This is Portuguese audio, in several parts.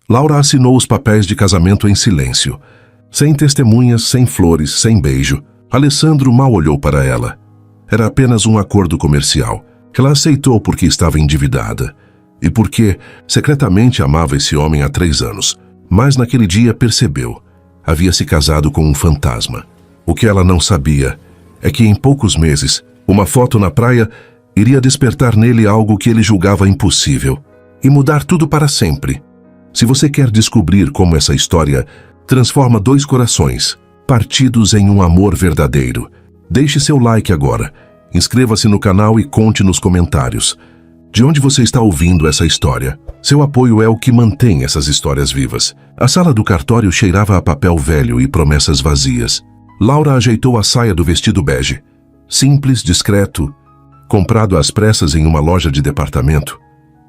Laura assinou os papéis de casamento em silêncio. Sem testemunhas, sem flores, sem beijo. Alessandro mal olhou para ela. Era apenas um acordo comercial. Ela aceitou porque estava endividada. E porque, secretamente, amava esse homem há 3 anos. Mas naquele dia percebeu. Havia se casado com um fantasma. O que ela não sabia é que em poucos meses, uma foto na praia iria despertar nele algo que ele julgava impossível. E mudar tudo para sempre. Se você quer descobrir como essa história transforma 2 corações, partidos em um amor verdadeiro, deixe seu like agora, inscreva-se no canal e conte nos comentários de onde você está ouvindo essa história. Seu apoio é o que mantém essas histórias vivas. A sala do cartório cheirava a papel velho e promessas vazias. Laura ajeitou a saia do vestido bege. Simples, discreto, comprado às pressas em uma loja de departamento,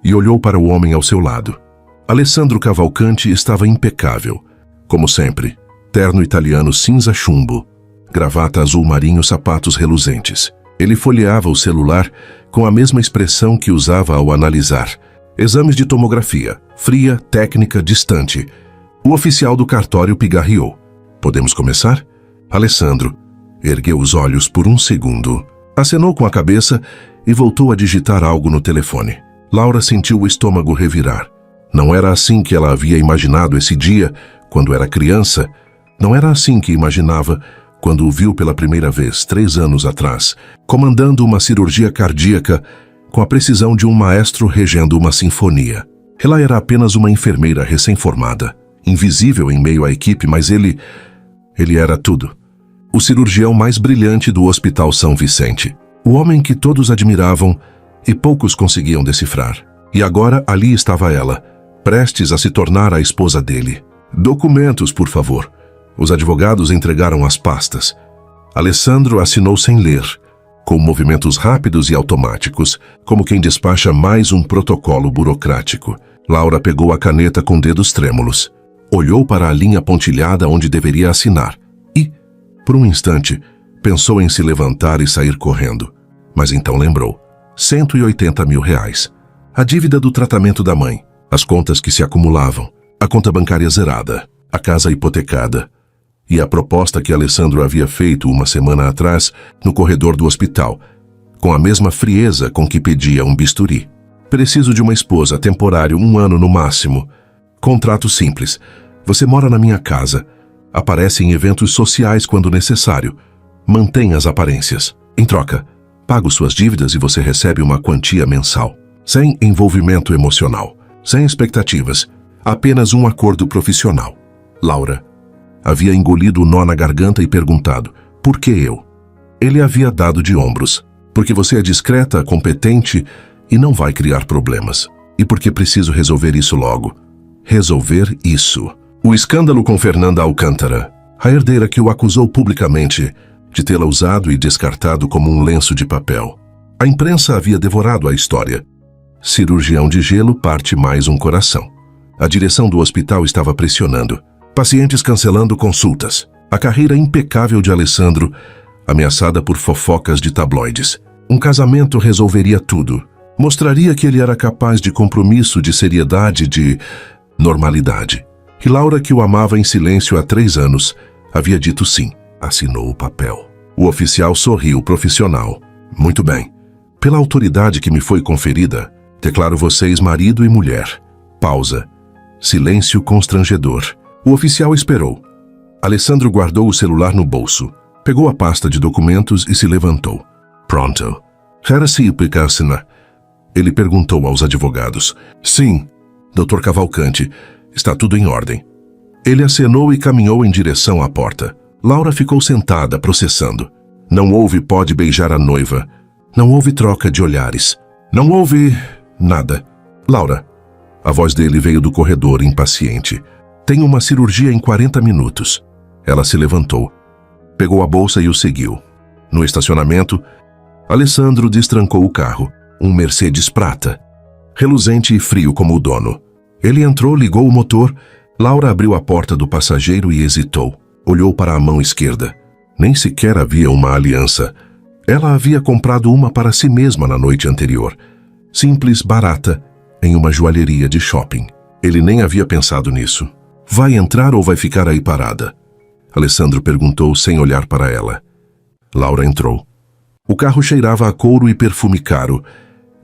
e olhou para o homem ao seu lado. Alessandro Cavalcanti estava impecável, como sempre. Terno italiano cinza chumbo, gravata azul marinho, sapatos reluzentes. Ele folheava o celular com a mesma expressão que usava ao analisar. Exames de tomografia, fria, técnica, distante. O oficial do cartório pigarreou. Podemos começar? Alessandro ergueu os olhos por um segundo, acenou com a cabeça e voltou a digitar algo no telefone. Laura sentiu o estômago revirar. Não era assim que ela havia imaginado esse dia quando era criança. Não era assim que imaginava quando o viu pela primeira vez, 3 anos atrás, comandando uma cirurgia cardíaca com a precisão de um maestro regendo uma sinfonia. Ela era apenas uma enfermeira recém-formada, invisível em meio à equipe, mas ele era tudo. O cirurgião mais brilhante do Hospital São Vicente. O homem que todos admiravam e poucos conseguiam decifrar. E agora ali estava ela, prestes a se tornar a esposa dele. Documentos, por favor. Os advogados entregaram as pastas. Alessandro assinou sem ler, com movimentos rápidos e automáticos, como quem despacha mais um protocolo burocrático. Laura pegou a caneta com dedos trêmulos. Olhou para a linha pontilhada onde deveria assinar e, por um instante, pensou em se levantar e sair correndo. Mas então lembrou. 180 mil reais. A dívida do tratamento da mãe, as contas que se acumulavam, a conta bancária zerada, a casa hipotecada e a proposta que Alessandro havia feito uma semana atrás no corredor do hospital, com a mesma frieza com que pedia um bisturi. Preciso de uma esposa, temporário, 1 ano no máximo. Contrato simples. Você mora na minha casa. Aparece em eventos sociais quando necessário. Mantém as aparências. Em troca, pago suas dívidas e você recebe uma quantia mensal. Sem envolvimento emocional. Sem expectativas. Apenas um acordo profissional. Laura havia engolido o nó na garganta e perguntado: por que eu? Ele havia dado de ombros. Porque você é discreta, competente e não vai criar problemas. E porque preciso resolver isso logo. Resolver isso. O escândalo com Fernanda Alcântara. A herdeira que o acusou publicamente de tê-la usado e descartado como um lenço de papel. A imprensa havia devorado a história. Cirurgião de gelo parte mais um coração. A direção do hospital estava pressionando. Pacientes cancelando consultas. A carreira impecável de Alessandro ameaçada por fofocas de tabloides. Um casamento resolveria tudo. Mostraria que ele era capaz de compromisso, de seriedade, de normalidade. E Laura, que o amava em silêncio há 3 anos, havia dito sim. Assinou o papel. O oficial sorriu, profissional. Muito bem. Pela autoridade que me foi conferida, declaro vocês marido e mulher. Pausa. Silêncio constrangedor. O oficial esperou. Alessandro guardou o celular no bolso, pegou a pasta de documentos e se levantou. Pronto. Era-se Picassina? Ele perguntou aos advogados. Sim, Dr. Cavalcanti. Está tudo em ordem. Ele acenou e caminhou em direção à porta. Laura ficou sentada, processando. Não houve pode beijar a noiva. Não houve troca de olhares. Não houve nada. Laura. A voz dele veio do corredor, impaciente. Tenho uma cirurgia em 40 minutos. Ela se levantou. Pegou a bolsa e o seguiu. No estacionamento, Alessandro destrancou o carro. Um Mercedes prata. Reluzente e frio como o dono. Ele entrou, ligou o motor. Laura abriu a porta do passageiro e hesitou. Olhou para a mão esquerda. Nem sequer havia uma aliança. Ela havia comprado uma para si mesma na noite anterior. Simples, barata, em uma joalheria de shopping. Ele nem havia pensado nisso. Vai entrar ou vai ficar aí parada? Alessandro perguntou sem olhar para ela. Laura entrou. O carro cheirava a couro e perfume caro.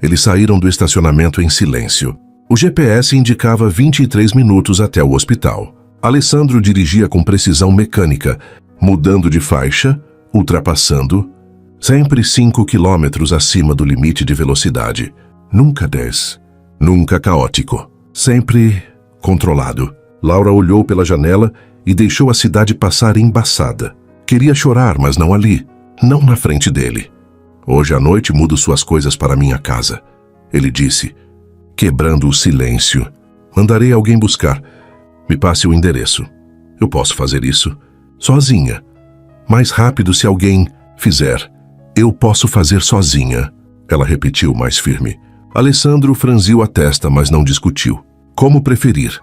Eles saíram do estacionamento em silêncio. O GPS indicava 23 minutos até o hospital. Alessandro dirigia com precisão mecânica, mudando de faixa, ultrapassando, sempre 5 quilômetros acima do limite de velocidade. Nunca 10. Nunca caótico. Sempre controlado. Laura olhou pela janela e deixou a cidade passar embaçada. Queria chorar, mas não ali. Não na frente dele. Hoje à noite mudo suas coisas para minha casa. Ele disse, quebrando o silêncio. Mandarei alguém buscar. Me passe o endereço. Eu posso fazer isso sozinha. Mais rápido se alguém fizer. Eu posso fazer sozinha. Ela repetiu mais firme. Alessandro franziu a testa, mas não discutiu. Como preferir?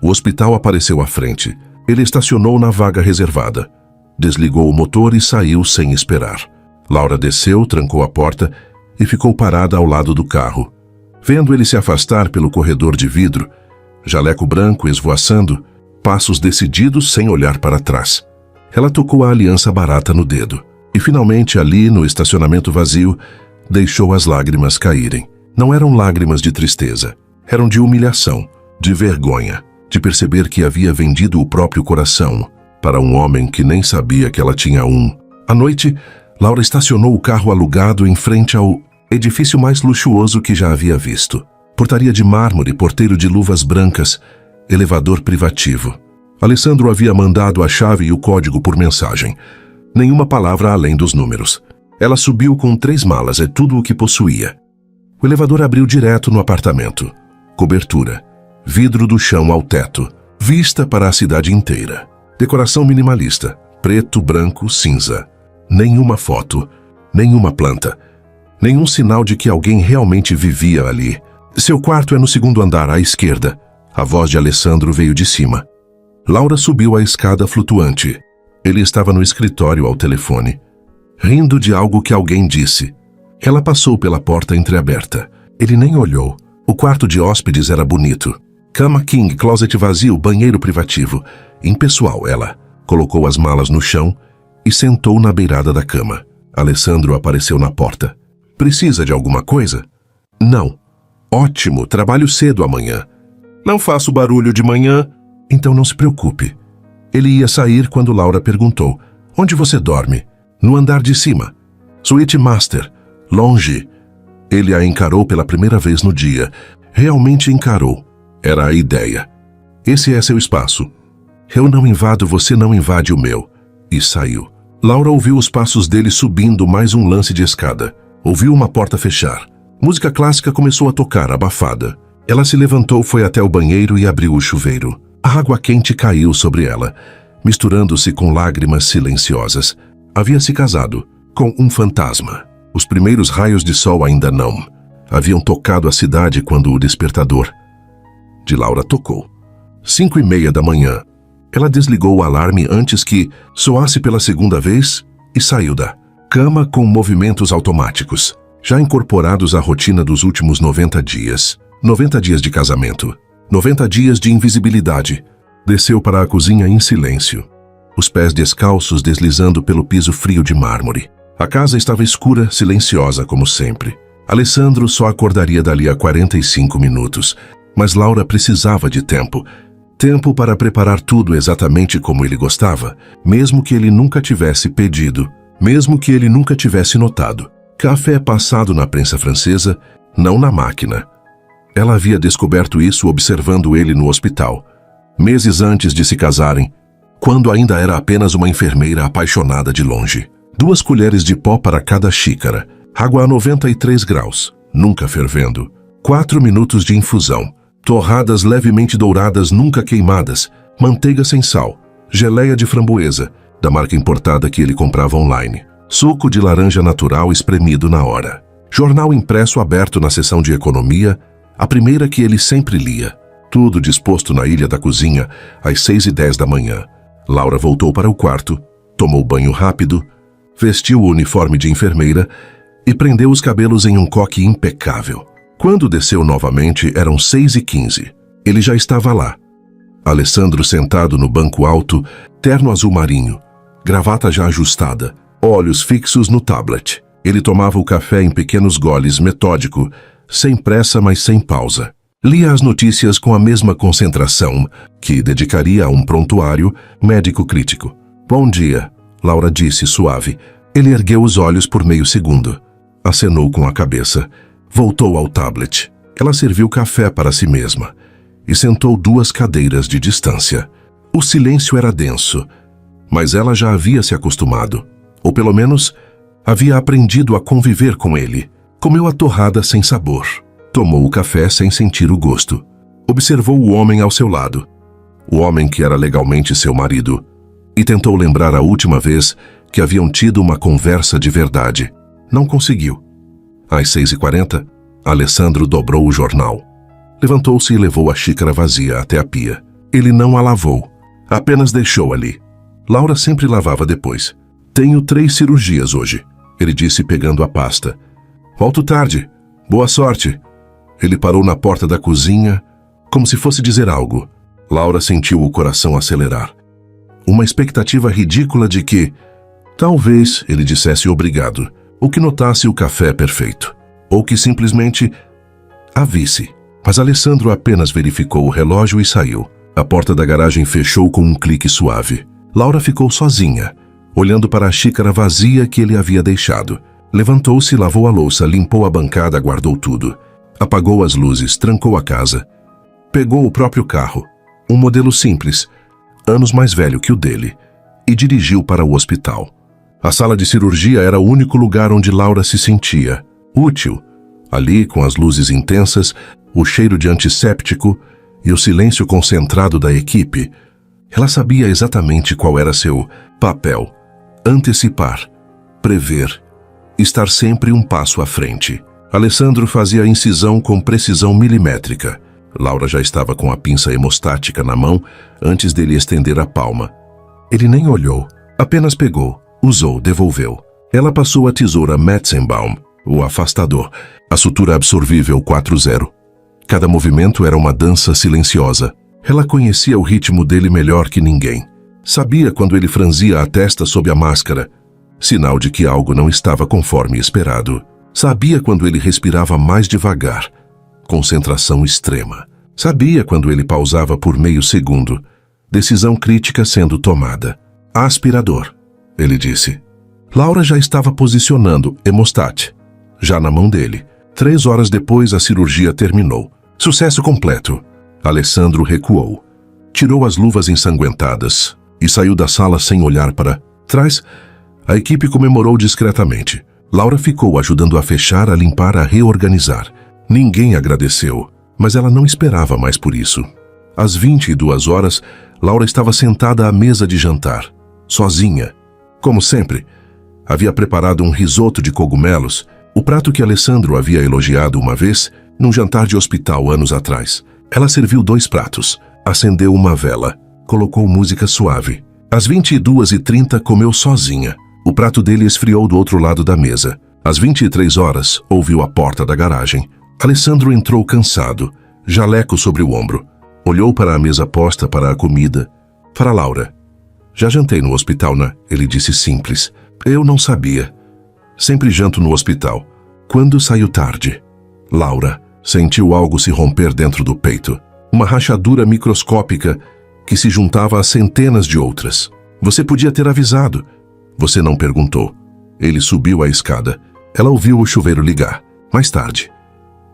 O hospital apareceu à frente. Ele estacionou na vaga reservada. Desligou o motor e saiu sem esperar. Laura desceu, trancou a porta e ficou parada ao lado do carro. Vendo ele se afastar pelo corredor de vidro, jaleco branco esvoaçando, passos decididos sem olhar para trás. Ela tocou a aliança barata no dedo. E finalmente, ali no estacionamento vazio, deixou as lágrimas caírem. Não eram lágrimas de tristeza. Eram de humilhação, de vergonha, de perceber que havia vendido o próprio coração para um homem que nem sabia que ela tinha um. À noite, Laura estacionou o carro alugado em frente ao edifício mais luxuoso que já havia visto. Portaria de mármore, porteiro de luvas brancas, elevador privativo. Alessandro havia mandado a chave e o código por mensagem. Nenhuma palavra além dos números. Ela subiu com 3 malas, é tudo o que possuía. O elevador abriu direto no apartamento. Cobertura. Vidro do chão ao teto. Vista para a cidade inteira. Decoração minimalista. Preto, branco, cinza. Nenhuma foto. Nenhuma planta. Nenhum sinal de que alguém realmente vivia ali. Seu quarto é no 2º andar, à esquerda. A voz de Alessandro veio de cima. Laura subiu a escada flutuante. Ele estava no escritório ao telefone, rindo de algo que alguém disse. Ela passou pela porta entreaberta. Ele nem olhou. O quarto de hóspedes era bonito. Cama king, closet vazio, banheiro privativo. Impessoal, ela colocou as malas no chão e sentou na beirada da cama. Alessandro apareceu na porta. Precisa de alguma coisa? Não. Ótimo, trabalho cedo amanhã. Não faço barulho de manhã. Então não se preocupe. Ele ia sair quando Laura perguntou. Onde você dorme? No andar de cima. Suíte master. Longe. Ele a encarou pela primeira vez no dia. Realmente encarou. Era a ideia. Esse é seu espaço. Eu não invado, você não invade o meu. E saiu. Laura ouviu os passos dele subindo mais um lance de escada. Ouviu uma porta fechar. Música clássica começou a tocar, abafada. Ela se levantou, foi até o banheiro e abriu o chuveiro. A água quente caiu sobre ela, misturando-se com lágrimas silenciosas. Havia se casado com um fantasma. Os primeiros raios de sol ainda não haviam tocado a cidade quando o despertador de Laura tocou. 5:30 da manhã. Ela desligou o alarme antes que soasse pela 2ª vez e saiu da cama com movimentos automáticos, já incorporados à rotina dos últimos 90 dias. 90 dias de casamento. 90 dias de invisibilidade. Desceu para a cozinha em silêncio. Os pés descalços deslizando pelo piso frio de mármore. A casa estava escura, silenciosa como sempre. Alessandro só acordaria dali a 45 minutos. Mas Laura precisava de tempo. Tempo para preparar tudo exatamente como ele gostava, mesmo que ele nunca tivesse pedido, mesmo que ele nunca tivesse notado. Café passado na prensa francesa, não na máquina. Ela havia descoberto isso observando ele no hospital, meses antes de se casarem, quando ainda era apenas uma enfermeira apaixonada de longe. 2 colheres de pó para cada xícara, água a 93 graus, nunca fervendo. 4 minutos de infusão, torradas levemente douradas, nunca queimadas, manteiga sem sal, geleia de framboesa, da marca importada que ele comprava online, suco de laranja natural espremido na hora. Jornal impresso aberto na seção de economia, a primeira que ele sempre lia. Tudo disposto na ilha da cozinha, às 6:10 da manhã. Laura voltou para o quarto, tomou banho rápido, vestiu o uniforme de enfermeira e prendeu os cabelos em um coque impecável. Quando desceu novamente, eram 6:15. Ele já estava lá. Alessandro sentado no banco alto, terno azul marinho, gravata já ajustada, olhos fixos no tablet. Ele tomava o café em pequenos goles, metódico, sem pressa, mas sem pausa. Lia as notícias com a mesma concentração que dedicaria a um prontuário médico crítico. "Bom dia", Laura disse suave. Ele ergueu os olhos por meio segundo. Acenou com a cabeça. Voltou ao tablet. Ela serviu café para si mesma e sentou 2 cadeiras de distância. O silêncio era denso, mas ela já havia se acostumado, ou pelo menos havia aprendido a conviver com ele. Comeu a torrada sem sabor. Tomou o café sem sentir o gosto. Observou o homem ao seu lado, o homem que era legalmente seu marido, e tentou lembrar a última vez que haviam tido uma conversa de verdade. Não conseguiu. Às 6h40, Alessandro dobrou o jornal. Levantou-se e levou a xícara vazia até a pia. Ele não a lavou, apenas deixou ali. Laura sempre lavava depois. "Tenho 3 cirurgias hoje", ele disse pegando a pasta. "Volto tarde. Boa sorte." Ele parou na porta da cozinha, como se fosse dizer algo. Laura sentiu o coração acelerar. Uma expectativa ridícula de que, talvez, ele dissesse obrigado, ou que notasse o café perfeito, ou que simplesmente a visse. Mas Alessandro apenas verificou o relógio e saiu. A porta da garagem fechou com um clique suave. Laura ficou sozinha, olhando para a xícara vazia que ele havia deixado. Levantou-se, lavou a louça, limpou a bancada, guardou tudo. Apagou as luzes, trancou a casa. Pegou o próprio carro, um modelo simples, anos mais velho que o dele, e dirigiu para o hospital. A sala de cirurgia era o único lugar onde Laura se sentia útil. Ali, com as luzes intensas, o cheiro de antisséptico e o silêncio concentrado da equipe, ela sabia exatamente qual era seu papel: antecipar, prever, estar sempre um passo à frente. Alessandro fazia a incisão com precisão milimétrica. Laura já estava com a pinça hemostática na mão antes dele estender a palma. Ele nem olhou, apenas pegou, usou, devolveu. Ela passou a tesoura Metzenbaum, o afastador, a sutura absorvível 4-0. Cada movimento era uma dança silenciosa. Ela conhecia o ritmo dele melhor que ninguém. Sabia quando ele franzia a testa sob a máscara, sinal de que algo não estava conforme esperado. Sabia quando ele respirava mais devagar, concentração extrema. Sabia quando ele pausava por meio segundo, decisão crítica sendo tomada. "Aspirador", ele disse. Laura já estava posicionando hemostat, já na mão dele. 3 horas depois, a cirurgia terminou. Sucesso completo. Alessandro recuou, tirou as luvas ensanguentadas e saiu da sala sem olhar para trás. A equipe comemorou discretamente. Laura ficou ajudando a fechar, a limpar, a reorganizar. Ninguém agradeceu, mas ela não esperava mais por isso. Às 22 horas, Laura estava sentada à mesa de jantar, sozinha. Como sempre, havia preparado um risoto de cogumelos, o prato que Alessandro havia elogiado uma vez num jantar de hospital anos atrás. Ela serviu 2 pratos, acendeu uma vela, colocou música suave. Às 22h30, comeu sozinha. O prato dele esfriou do outro lado da mesa. Às 23 horas, ouviu a porta da garagem. Alessandro entrou cansado, jaleco sobre o ombro. Olhou para a mesa posta para a comida. Para Laura. "Já jantei no hospital, né?", ele disse simples. "Eu não sabia. Sempre janto no hospital. Quando saiu tarde." Laura sentiu algo se romper dentro do peito. Uma rachadura microscópica que se juntava a centenas de outras. "Você podia ter avisado." "Você não perguntou." Ele subiu a escada. Ela ouviu o chuveiro ligar. Mais tarde,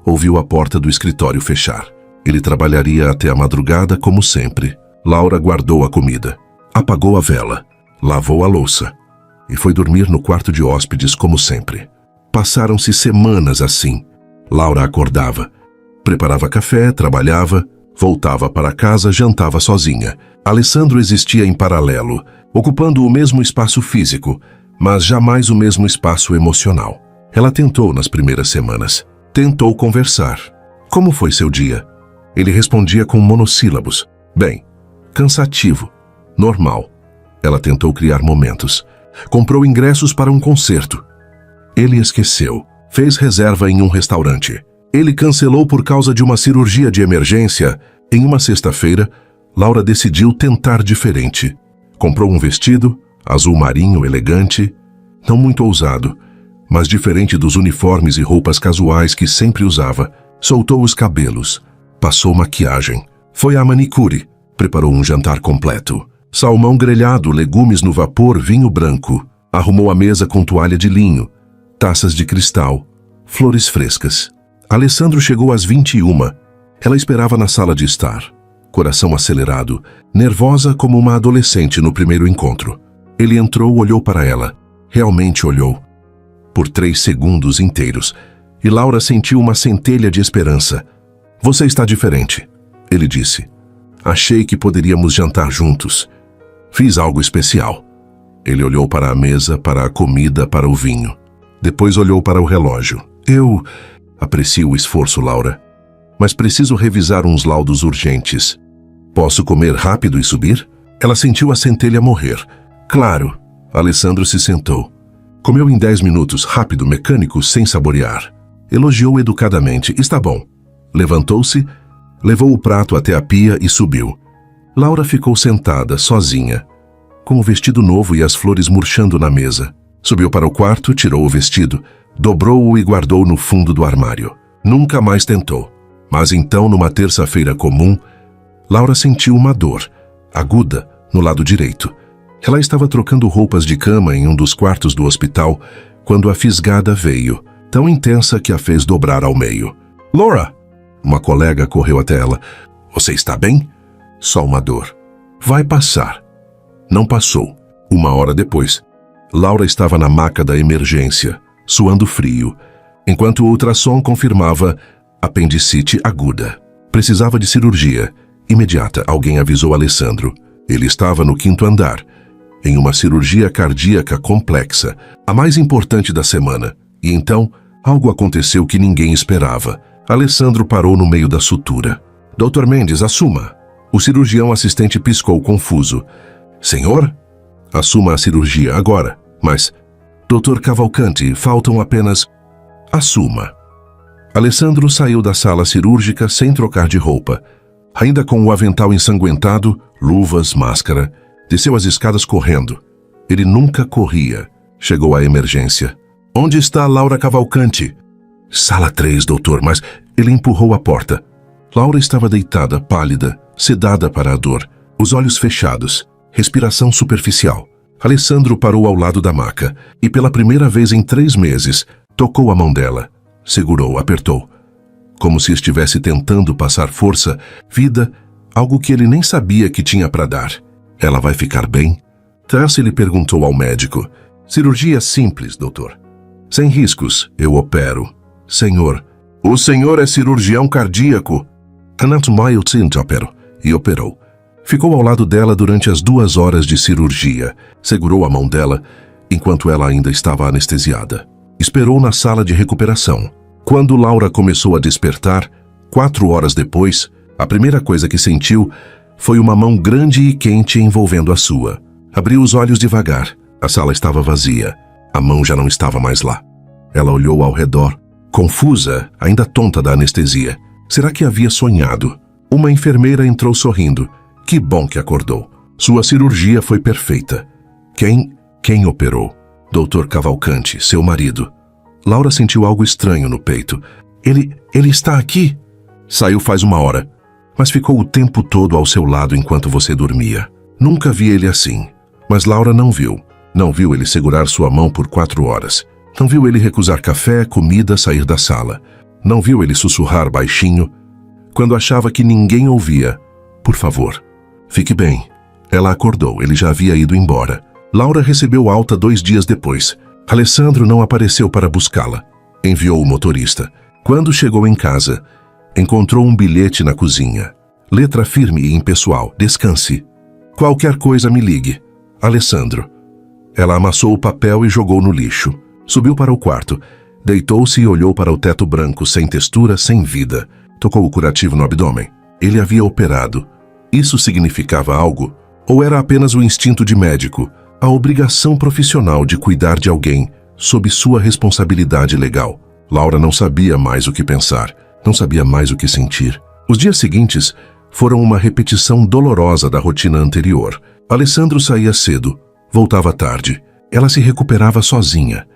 ouviu a porta do escritório fechar. Ele trabalharia até a madrugada, como sempre. Laura guardou a comida, apagou a vela, lavou a louça e foi dormir no quarto de hóspedes, como sempre. Passaram-se semanas assim. Laura acordava, preparava café, trabalhava, voltava para casa, jantava sozinha. Alessandro existia em paralelo, ocupando o mesmo espaço físico, mas jamais o mesmo espaço emocional. Ela tentou nas primeiras semanas. Tentou conversar. "Como foi seu dia?" Ele respondia com monossílabos. "Bem, cansativo, normal." Ela tentou criar momentos. Comprou ingressos para um concerto. Ele esqueceu. Fez reserva em um restaurante. Ele cancelou por causa de uma cirurgia de emergência Em uma sexta-feira, Laura decidiu tentar diferente. Comprou um vestido, azul marinho elegante, não muito ousado, mas diferente dos uniformes e roupas casuais que sempre usava. Soltou os cabelos, passou maquiagem, foi à manicure, preparou um jantar completo. Salmão grelhado, legumes no vapor, vinho branco. Arrumou a mesa com toalha de linho, taças de cristal, flores frescas. Alessandro chegou às 21. Ela esperava na sala de estar, coração acelerado, nervosa como uma adolescente no primeiro encontro. Ele entrou, olhou para ela. Realmente olhou. Por 3 segundos inteiros. E Laura sentiu uma centelha de esperança. Você está diferente, ele disse. Achei que poderíamos jantar juntos. Fiz algo especial. Ele olhou para a mesa, para a comida, para o vinho. Depois olhou para o relógio. Eu aprecio o esforço, Laura, mas preciso revisar uns laudos urgentes. Posso comer rápido e subir? Ela sentiu a centelha morrer. Claro. Alessandro se sentou. Comeu em 10 minutos, rápido, mecânico, sem saborear. Elogiou educadamente. Está bom. Levantou-se, levou o prato até a pia e subiu. Laura ficou sentada, sozinha, com o vestido novo e as flores murchando na mesa. Subiu para o quarto, tirou o vestido, dobrou-o e guardou no fundo do armário. Nunca mais tentou. Mas então, numa terça-feira comum, Laura sentiu uma dor, aguda, no lado direito. Ela estava trocando roupas de cama em um dos quartos do hospital quando a fisgada veio, tão intensa que a fez dobrar ao meio. Laura! Uma colega correu até ela. Você está bem? Só uma dor. Vai passar. Não passou. 1 hora depois, Laura estava na maca da emergência, suando frio, enquanto o ultrassom confirmava apendicite aguda. Precisava de cirurgia. Imediata, alguém avisou Alessandro. Ele estava no 5º andar, em uma cirurgia cardíaca complexa, a mais importante da semana. E então, algo aconteceu que ninguém esperava. Alessandro parou no meio da sutura. Dr. Mendes, assuma. O cirurgião assistente piscou confuso. Senhor? Assuma a cirurgia agora. Mas, Dr. Cavalcanti, faltam apenas... Assuma. Alessandro saiu da sala cirúrgica sem trocar de roupa. Ainda com o avental ensanguentado, luvas, máscara, desceu as escadas correndo. Ele nunca corria. Chegou à emergência. Onde está Laura Cavalcanti? Sala 3, doutor, mas ele empurrou a porta. Laura estava deitada, pálida, sedada para a dor, os olhos fechados, respiração superficial. Alessandro parou ao lado da maca e, pela primeira vez em 3 meses, tocou a mão dela. Segurou, apertou. Como se estivesse tentando passar força, vida, algo que ele nem sabia que tinha para dar. Ela vai ficar bem? Tracy lhe perguntou ao médico. Cirurgia simples, doutor. Sem riscos, eu opero. Senhor, o senhor é cirurgião cardíaco. Opero. E operou. Ficou ao lado dela durante as 2 horas de cirurgia. Segurou a mão dela enquanto ela ainda estava anestesiada. Esperou na sala de recuperação. Quando Laura começou a despertar, 4 horas depois, a primeira coisa que sentiu foi uma mão grande e quente envolvendo a sua. Abriu os olhos devagar. A sala estava vazia. A mão já não estava mais lá. Ela olhou ao redor, confusa, ainda tonta da anestesia. Será que havia sonhado? Uma enfermeira entrou sorrindo. Que bom que acordou. Sua cirurgia foi perfeita. Quem operou? Dr. Cavalcanti, seu marido. Laura sentiu algo estranho no peito. Ele está aqui? Saiu faz 1 hora, mas ficou o tempo todo ao seu lado enquanto você dormia. Nunca vi ele assim. Mas Laura não viu. Não viu ele segurar sua mão por 4 horas. Não viu ele recusar café, comida, sair da sala. Não viu ele sussurrar baixinho, quando achava que ninguém ouvia. Por favor, fique bem. Ela acordou, ele já havia ido embora. Laura recebeu alta 2 dias depois. Alessandro não apareceu para buscá-la. Enviou o motorista. Quando chegou em casa, encontrou um bilhete na cozinha. Letra firme e impessoal. Descanse. Qualquer coisa me ligue. Alessandro. Ela amassou o papel e jogou no lixo. Subiu para o quarto. Deitou-se e olhou para o teto branco, sem textura, sem vida. Tocou o curativo no abdômen. Ele havia operado. Isso significava algo? Ou era apenas o instinto de médico, a obrigação profissional de cuidar de alguém sob sua responsabilidade legal? Laura não sabia mais o que pensar, não sabia mais o que sentir. Os dias seguintes foram uma repetição dolorosa da rotina anterior. Alessandro saía cedo, voltava tarde. Ela se recuperava sozinha,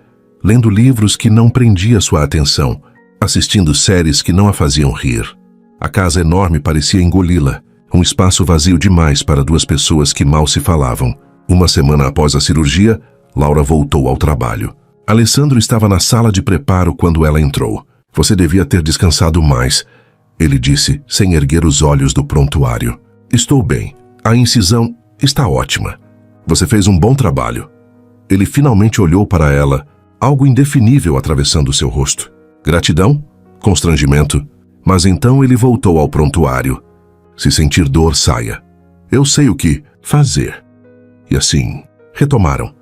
lendo livros que não prendiam sua atenção, assistindo séries que não a faziam rir. A casa enorme parecia engoli-la, um espaço vazio demais para duas pessoas que mal se falavam. Uma semana após a cirurgia, Laura voltou ao trabalho. Alessandro estava na sala de preparo quando ela entrou. Você devia ter descansado mais, ele disse, sem erguer os olhos do prontuário. Estou bem. A incisão está ótima. Você fez um bom trabalho. Ele finalmente olhou para ela, algo indefinível atravessando seu rosto. Gratidão? Constrangimento? Mas então ele voltou ao prontuário. Se sentir dor, saia. Eu sei o que fazer. E assim, retomaram.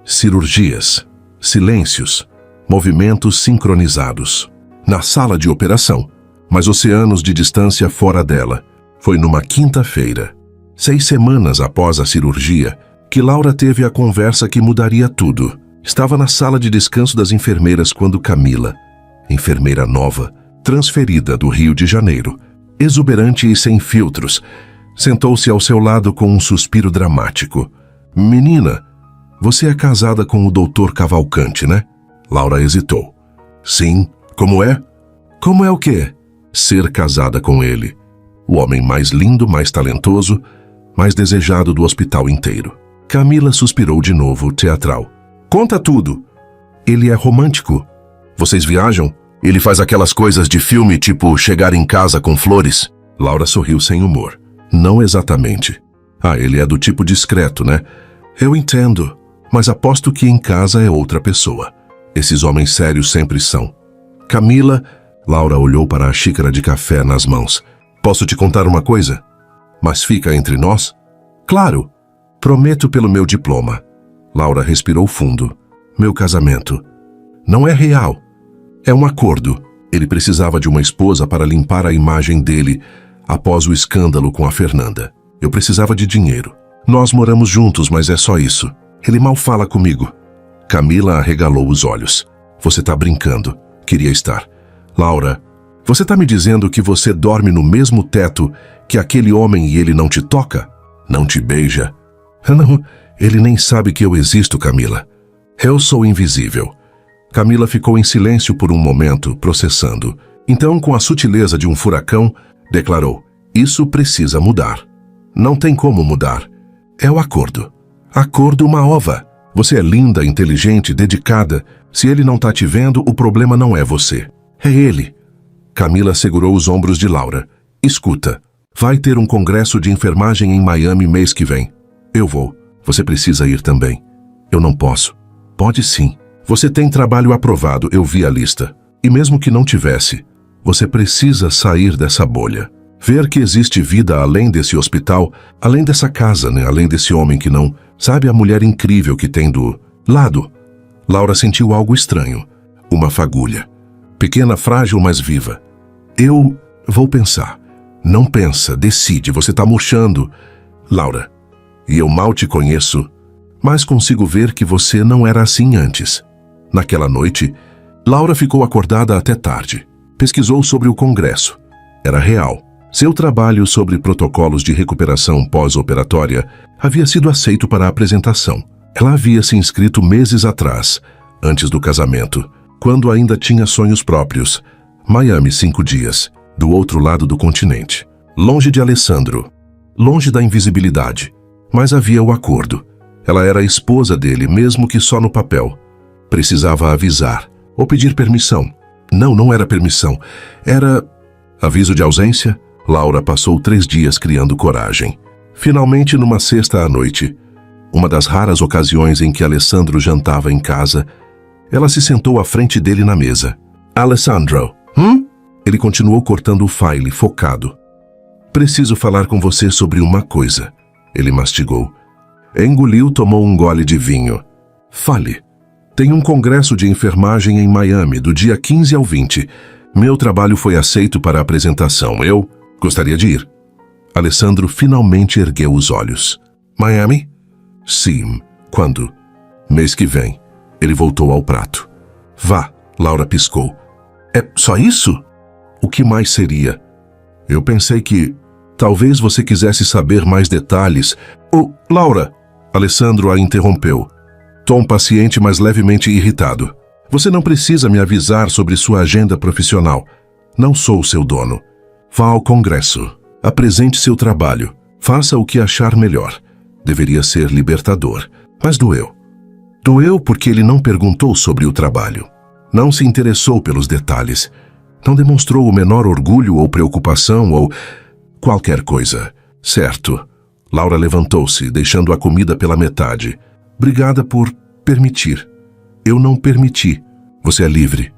Cirurgias, silêncios, movimentos sincronizados. Na sala de operação, mas oceanos de distância fora dela. Foi numa quinta-feira, 6 semanas após a cirurgia, que Laura teve a conversa que mudaria tudo. Estava na sala de descanso das enfermeiras quando Camila, enfermeira nova, transferida do Rio de Janeiro, exuberante e sem filtros, sentou-se ao seu lado com um suspiro dramático. Menina, você é casada com o Dr. Cavalcante, né? Laura hesitou. Sim. Como é? Como é o quê? Ser casada com ele. O homem mais lindo, mais talentoso, mais desejado do hospital inteiro. Camila suspirou de novo, teatral. Conta tudo. Ele é romântico. Vocês viajam? Ele faz aquelas coisas de filme, tipo chegar em casa com flores? Laura sorriu sem humor. Não exatamente. Ele é do tipo discreto, né? Eu entendo, mas aposto que em casa é outra pessoa. Esses homens sérios sempre são. Camila, Laura olhou para a xícara de café nas mãos. Posso te contar uma coisa? Mas fica entre nós? Claro. Prometo pelo meu diploma. Laura respirou fundo. Meu casamento. Não é real. É um acordo. Ele precisava de uma esposa para limpar a imagem dele após o escândalo com a Fernanda. Eu precisava de dinheiro. Nós moramos juntos, mas é só isso. Ele mal fala comigo. Camila arregalou os olhos. Você tá brincando. Queria estar. Laura, você tá me dizendo que você dorme no mesmo teto que aquele homem e ele não te toca? Não te beija? Não, ele nem sabe que eu existo, Camila. Eu sou invisível. Camila ficou em silêncio por um momento, processando. Então, com a sutileza de um furacão, declarou: isso precisa mudar. Não tem como mudar. É o acordo. Acordo uma ova. Você é linda, inteligente, dedicada. Se ele não tá te vendo, o problema não é você. É ele. Camila segurou os ombros de Laura. Escuta, vai ter um congresso de enfermagem em Miami mês que vem. Eu vou. Você precisa ir também. Eu não posso. Pode sim. Você tem trabalho aprovado, eu vi a lista. E mesmo que não tivesse, você precisa sair dessa bolha. Ver que existe vida além desse hospital, além dessa casa, né? Além desse homem que não... Sabe a mulher incrível que tem do lado? Laura sentiu algo estranho. Uma fagulha. Pequena, frágil, mas viva. Eu vou pensar. Não pensa, decide, você tá murchando. Laura, e eu mal te conheço, mas consigo ver que você não era assim antes. Naquela noite, Laura ficou acordada até tarde. Pesquisou sobre o congresso. Era real. Seu trabalho sobre protocolos de recuperação pós-operatória havia sido aceito para a apresentação. Ela havia se inscrito meses atrás, antes do casamento, quando ainda tinha sonhos próprios. Miami, 5 dias, do outro lado do continente. Longe de Alessandro, longe da invisibilidade. Mas havia o acordo. Ela era a esposa dele, mesmo que só no papel. Precisava avisar, ou pedir permissão. Não era permissão. Era aviso de ausência. Laura passou 3 dias criando coragem. Finalmente, numa sexta à noite, uma das raras ocasiões em que Alessandro jantava em casa, ela se sentou à frente dele na mesa. Alessandro. Ele continuou cortando o file, focado. Preciso falar com você sobre uma coisa. Ele mastigou. Engoliu, tomou um gole de vinho. Fale. Tem um congresso de enfermagem em Miami, do dia 15 ao 20. Meu trabalho foi aceito para a apresentação. Eu gostaria de ir. Alessandro finalmente ergueu os olhos. Miami? Sim. Quando? Mês que vem. Ele voltou ao prato. Vá, Laura piscou. É só isso? O que mais seria? Eu pensei que... Talvez você quisesse saber mais detalhes. Oh, Laura! Alessandro a interrompeu. Tom paciente, mas levemente irritado. Você não precisa me avisar sobre sua agenda profissional. Não sou seu dono. Vá ao congresso. Apresente seu trabalho. Faça o que achar melhor. Deveria ser libertador. Mas doeu. Doeu porque ele não perguntou sobre o trabalho. Não se interessou pelos detalhes. Não demonstrou o menor orgulho ou preocupação ou qualquer coisa. Certo. Laura levantou-se, deixando a comida pela metade. Obrigada por permitir. Eu não permiti. Você é livre.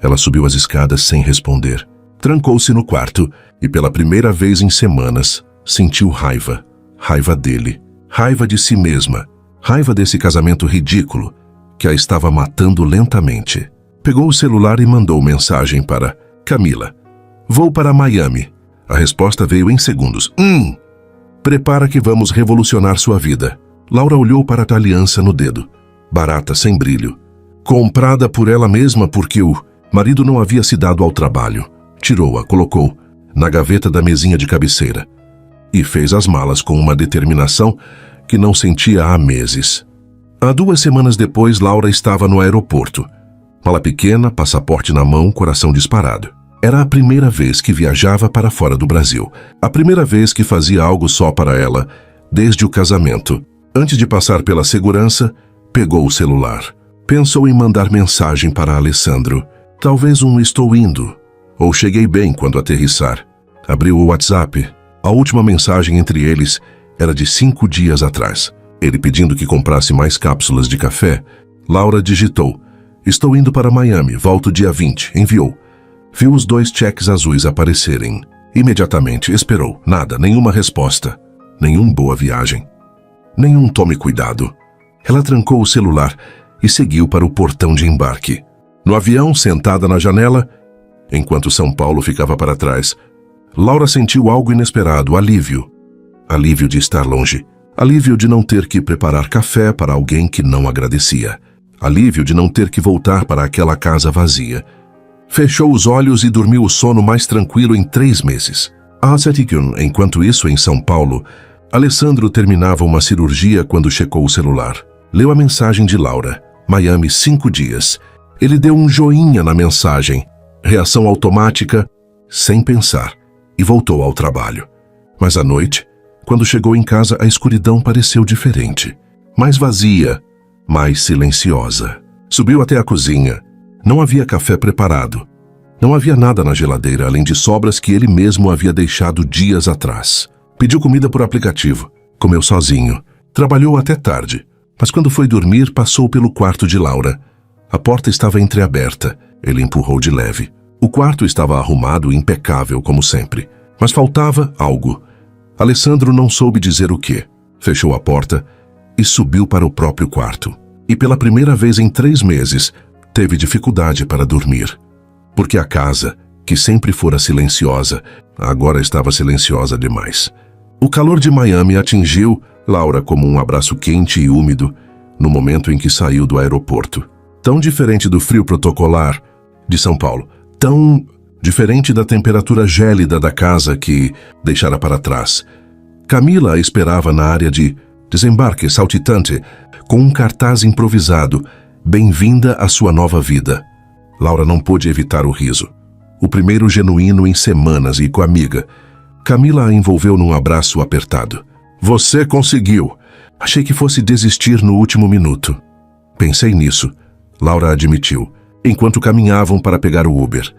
Ela subiu as escadas sem responder. Trancou-se no quarto e, pela primeira vez em semanas, sentiu raiva. Raiva dele. Raiva de si mesma. Raiva desse casamento ridículo que a estava matando lentamente. Pegou o celular e mandou mensagem para Camila. Vou para Miami. A resposta veio em segundos. Prepara que vamos revolucionar sua vida. Laura olhou para a aliança no dedo. Barata, sem brilho. Comprada por ela mesma porque o marido não havia se dado ao trabalho. Tirou-a, colocou na gaveta da mesinha de cabeceira. E fez as malas com uma determinação que não sentia há meses. Há 2 semanas depois, Laura estava no aeroporto. Mala pequena, passaporte na mão, coração disparado. Era a primeira vez que viajava para fora do Brasil. A primeira vez que fazia algo só para ela, desde o casamento. Antes de passar pela segurança, pegou o celular. Pensou em mandar mensagem para Alessandro. Talvez estou indo. Ou cheguei bem quando aterrissar. Abriu o WhatsApp. A última mensagem entre eles era de 5 dias atrás. Ele pedindo que comprasse mais cápsulas de café. Laura digitou. Estou indo para Miami, volto dia 20. Enviou. Viu os 2 cheques azuis aparecerem. Imediatamente esperou. Nada, nenhuma resposta. Nenhum boa viagem. Nenhum tome cuidado. Ela trancou o celular e seguiu para o portão de embarque. No avião, sentada na janela, enquanto São Paulo ficava para trás, Laura sentiu algo inesperado, alívio. Alívio de estar longe. Alívio de não ter que preparar café para alguém que não agradecia. Alívio de não ter que voltar para aquela casa vazia. Fechou os olhos e dormiu o sono mais tranquilo em 3 meses. Enquanto isso, em São Paulo, Alessandro terminava uma cirurgia quando checou o celular. Leu a mensagem de Laura. Miami, 5 dias. Ele deu um joinha na mensagem. Reação automática, sem pensar, e voltou ao trabalho. Mas à noite, quando chegou em casa, a escuridão pareceu diferente. Mais vazia, mais silenciosa. Subiu até a cozinha. Não havia café preparado. Não havia nada na geladeira, além de sobras que ele mesmo havia deixado dias atrás. Pediu comida por aplicativo. Comeu sozinho. Trabalhou até tarde. Mas quando foi dormir, passou pelo quarto de Laura. A porta estava entreaberta. Ele empurrou de leve. O quarto estava arrumado e impecável, como sempre. Mas faltava algo. Alessandro não soube dizer o quê. Fechou a porta e subiu para o próprio quarto. E pela primeira vez em 3 meses, teve dificuldade para dormir. Porque a casa, que sempre fora silenciosa, agora estava silenciosa demais. O calor de Miami atingiu Laura como um abraço quente e úmido no momento em que saiu do aeroporto. Tão diferente do frio protocolar de São Paulo. Tão diferente da temperatura gélida da casa que deixara para trás. Camila a esperava na área de desembarque saltitante, com um cartaz improvisado. Bem-vinda à sua nova vida. Laura não pôde evitar o riso. O primeiro genuíno em semanas e com a amiga. Camila a envolveu num abraço apertado. Você conseguiu. Achei que fosse desistir no último minuto. Pensei nisso, Laura admitiu, enquanto caminhavam para pegar o Uber.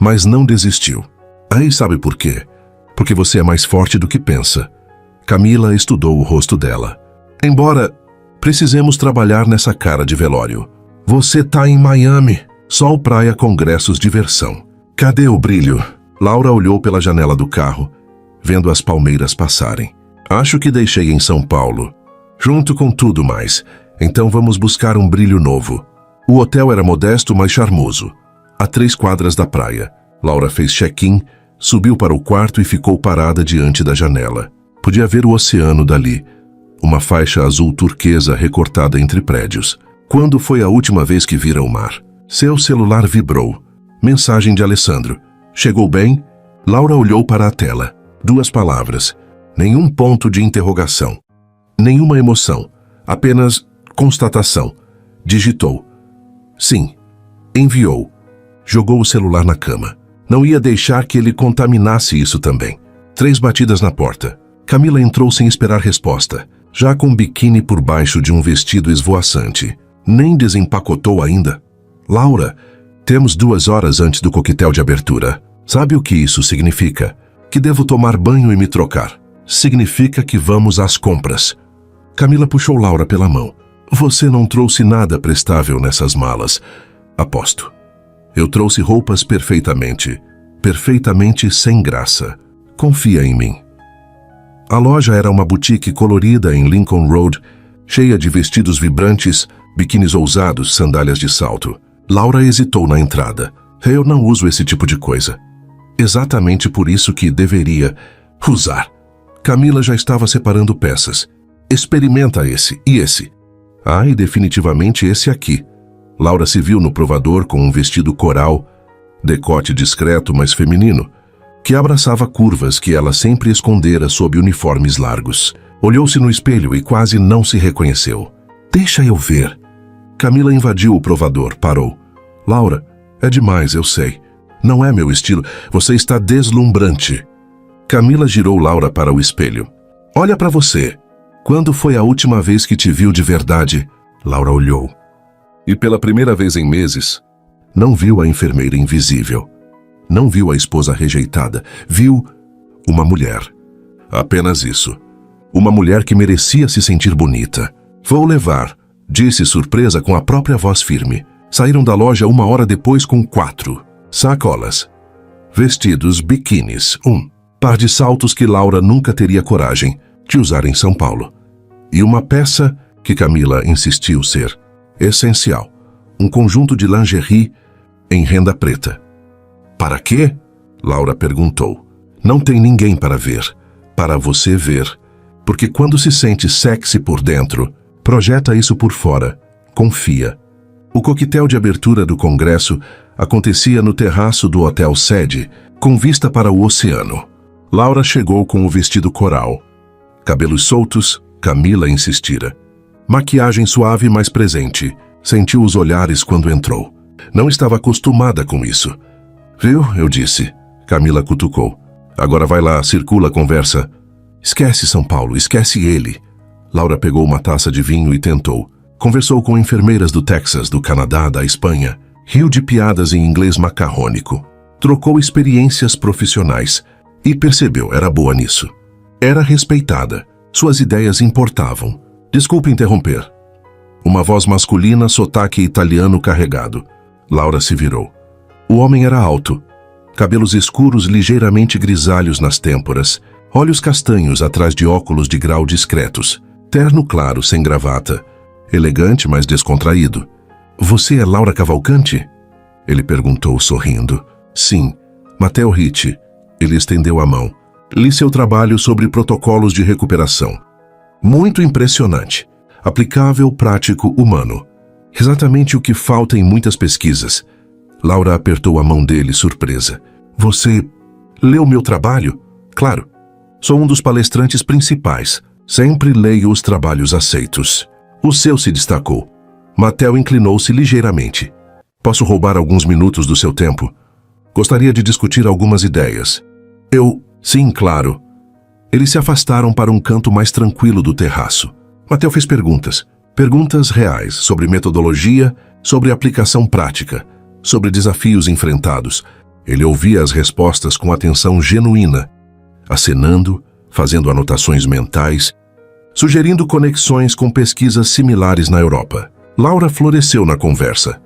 Mas não desistiu. Aí sabe por quê? Porque você é mais forte do que pensa. Camila estudou o rosto dela. Embora precisemos trabalhar nessa cara de velório. Você tá em Miami. Sol, praia, congressos, diversão. Cadê o brilho? Laura olhou pela janela do carro, vendo as palmeiras passarem. Acho que deixei em São Paulo. Junto com tudo mais. Então vamos buscar um brilho novo. O hotel era modesto, mas charmoso. A 3 quadras da praia. Laura fez check-in, subiu para o quarto e ficou parada diante da janela. Podia ver o oceano dali. Uma faixa azul turquesa recortada entre prédios. Quando foi a última vez que vira o mar? Seu celular vibrou. Mensagem de Alessandro. Chegou bem? Laura olhou para a tela. 2 palavras. Nenhum ponto de interrogação. Nenhuma emoção. Apenas constatação. Digitou. Sim. Enviou. Jogou o celular na cama. Não ia deixar que ele contaminasse isso também. 3 batidas na porta. Camila entrou sem esperar resposta, já com o biquíni por baixo de um vestido esvoaçante. Nem desempacotou ainda. Laura, temos 2 horas antes do coquetel de abertura. Sabe o que isso significa? Que devo tomar banho e me trocar. Significa que vamos às compras. Camila puxou Laura pela mão. Você não trouxe nada prestável nessas malas. Aposto. Eu trouxe roupas perfeitamente sem graça. Confia em mim. A loja era uma boutique colorida em Lincoln Road, cheia de vestidos vibrantes, biquínis ousados, sandálias de salto. Laura hesitou na entrada. Eu não uso esse tipo de coisa. Exatamente por isso que deveria usar. Camila já estava separando peças. Experimenta esse e esse. E definitivamente esse aqui. Laura se viu no provador com um vestido coral, decote discreto, mas feminino, que abraçava curvas que ela sempre escondera sob uniformes largos. Olhou-se no espelho e quase não se reconheceu. Deixa eu ver. Camila invadiu o provador, parou. Laura, é demais, eu sei. Não é meu estilo. Você está deslumbrante. Camila girou Laura para o espelho. Olha para você. Quando foi a última vez que te viu de verdade? Laura olhou. E pela primeira vez em meses, não viu a enfermeira invisível. Não viu a esposa rejeitada. Viu uma mulher. Apenas isso. Uma mulher que merecia se sentir bonita. Vou levar, disse surpresa com a própria voz firme. Saíram da loja 1 hora depois com 4 sacolas, vestidos, biquínis, 1 par de saltos que Laura nunca teria coragem de usar em São Paulo. E uma peça que Camila insistiu ser essencial. Um conjunto de lingerie em renda preta. Para quê? Laura perguntou. Não tem ninguém para ver. Para você ver. Porque quando se sente sexy por dentro, projeta isso por fora. Confia. O coquetel de abertura do congresso acontecia no terraço do Hotel Sede, com vista para o oceano. Laura chegou com o vestido coral. Cabelos soltos, Camila insistira. Maquiagem suave, mas presente. Sentiu os olhares quando entrou. Não estava acostumada com isso. Viu? Eu disse. Camila cutucou. Agora vai lá, circula a conversa. Esquece São Paulo, esquece ele. Laura pegou uma taça de vinho e tentou. Conversou com enfermeiras do Texas, do Canadá, da Espanha. Riu de piadas em inglês macarrônico. Trocou experiências profissionais. E percebeu, era boa nisso. Era respeitada. Suas ideias importavam. Desculpe interromper. Uma voz masculina, sotaque italiano carregado. Laura se virou. O homem era alto. Cabelos escuros ligeiramente grisalhos nas têmporas. Olhos castanhos atrás de óculos de grau discretos. Terno claro, sem gravata. Elegante, mas descontraído. Você é Laura Cavalcante? Ele perguntou, sorrindo. Sim, Matteo Ricci. Ele estendeu a mão. Li seu trabalho sobre protocolos de recuperação. Muito impressionante. Aplicável, prático, humano. Exatamente o que falta em muitas pesquisas. Laura apertou a mão dele, surpresa. Você leu meu trabalho? Claro. Sou um dos palestrantes principais. Sempre leio os trabalhos aceitos. O seu se destacou. Matteo inclinou-se ligeiramente. Posso roubar alguns minutos do seu tempo? Gostaria de discutir algumas ideias. Sim, claro. Eles se afastaram para um canto mais tranquilo do terraço. Matteo fez perguntas. Perguntas reais sobre metodologia, sobre aplicação prática, sobre desafios enfrentados. Ele ouvia as respostas com atenção genuína, acenando, fazendo anotações mentais, sugerindo conexões com pesquisas similares na Europa. Laura floresceu na conversa.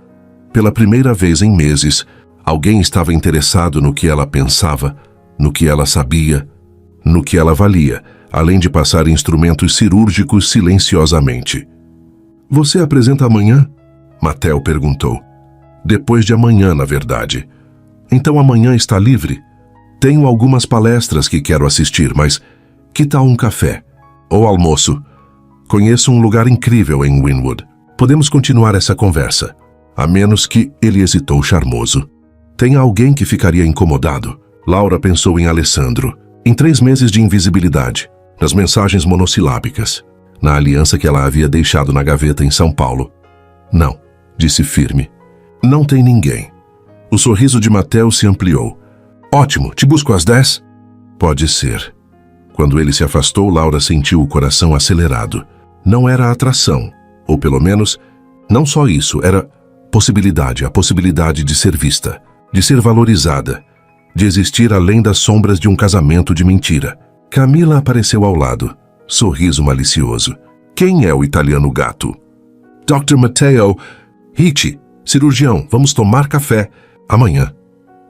Pela primeira vez em meses, alguém estava interessado no que ela pensava, no que ela sabia, no que ela valia, além de passar instrumentos cirúrgicos silenciosamente. Você apresenta amanhã? Matteo perguntou. Depois de amanhã, na verdade. Então amanhã está livre? Tenho algumas palestras que quero assistir, mas que tal um café? Ou almoço? Conheço um lugar incrível em Wynwood. Podemos continuar essa conversa. A menos que ele hesitou charmoso. Tem alguém que ficaria incomodado? Laura pensou em Alessandro. Em 3 meses de invisibilidade, nas mensagens monossilábicas, na aliança que ela havia deixado na gaveta em São Paulo. Não, disse firme. Não tem ninguém. O sorriso de Matteo se ampliou. Ótimo, te busco às 10? Pode ser. Quando ele se afastou, Laura sentiu o coração acelerado. Não era atração, ou pelo menos, não só isso, era possibilidade, a possibilidade de ser vista, de ser valorizada, de existir além das sombras de um casamento de mentira. Camila apareceu ao lado, sorriso malicioso. Quem é o italiano gato? Dr. Matteo. Ricci, cirurgião, vamos tomar café. Amanhã.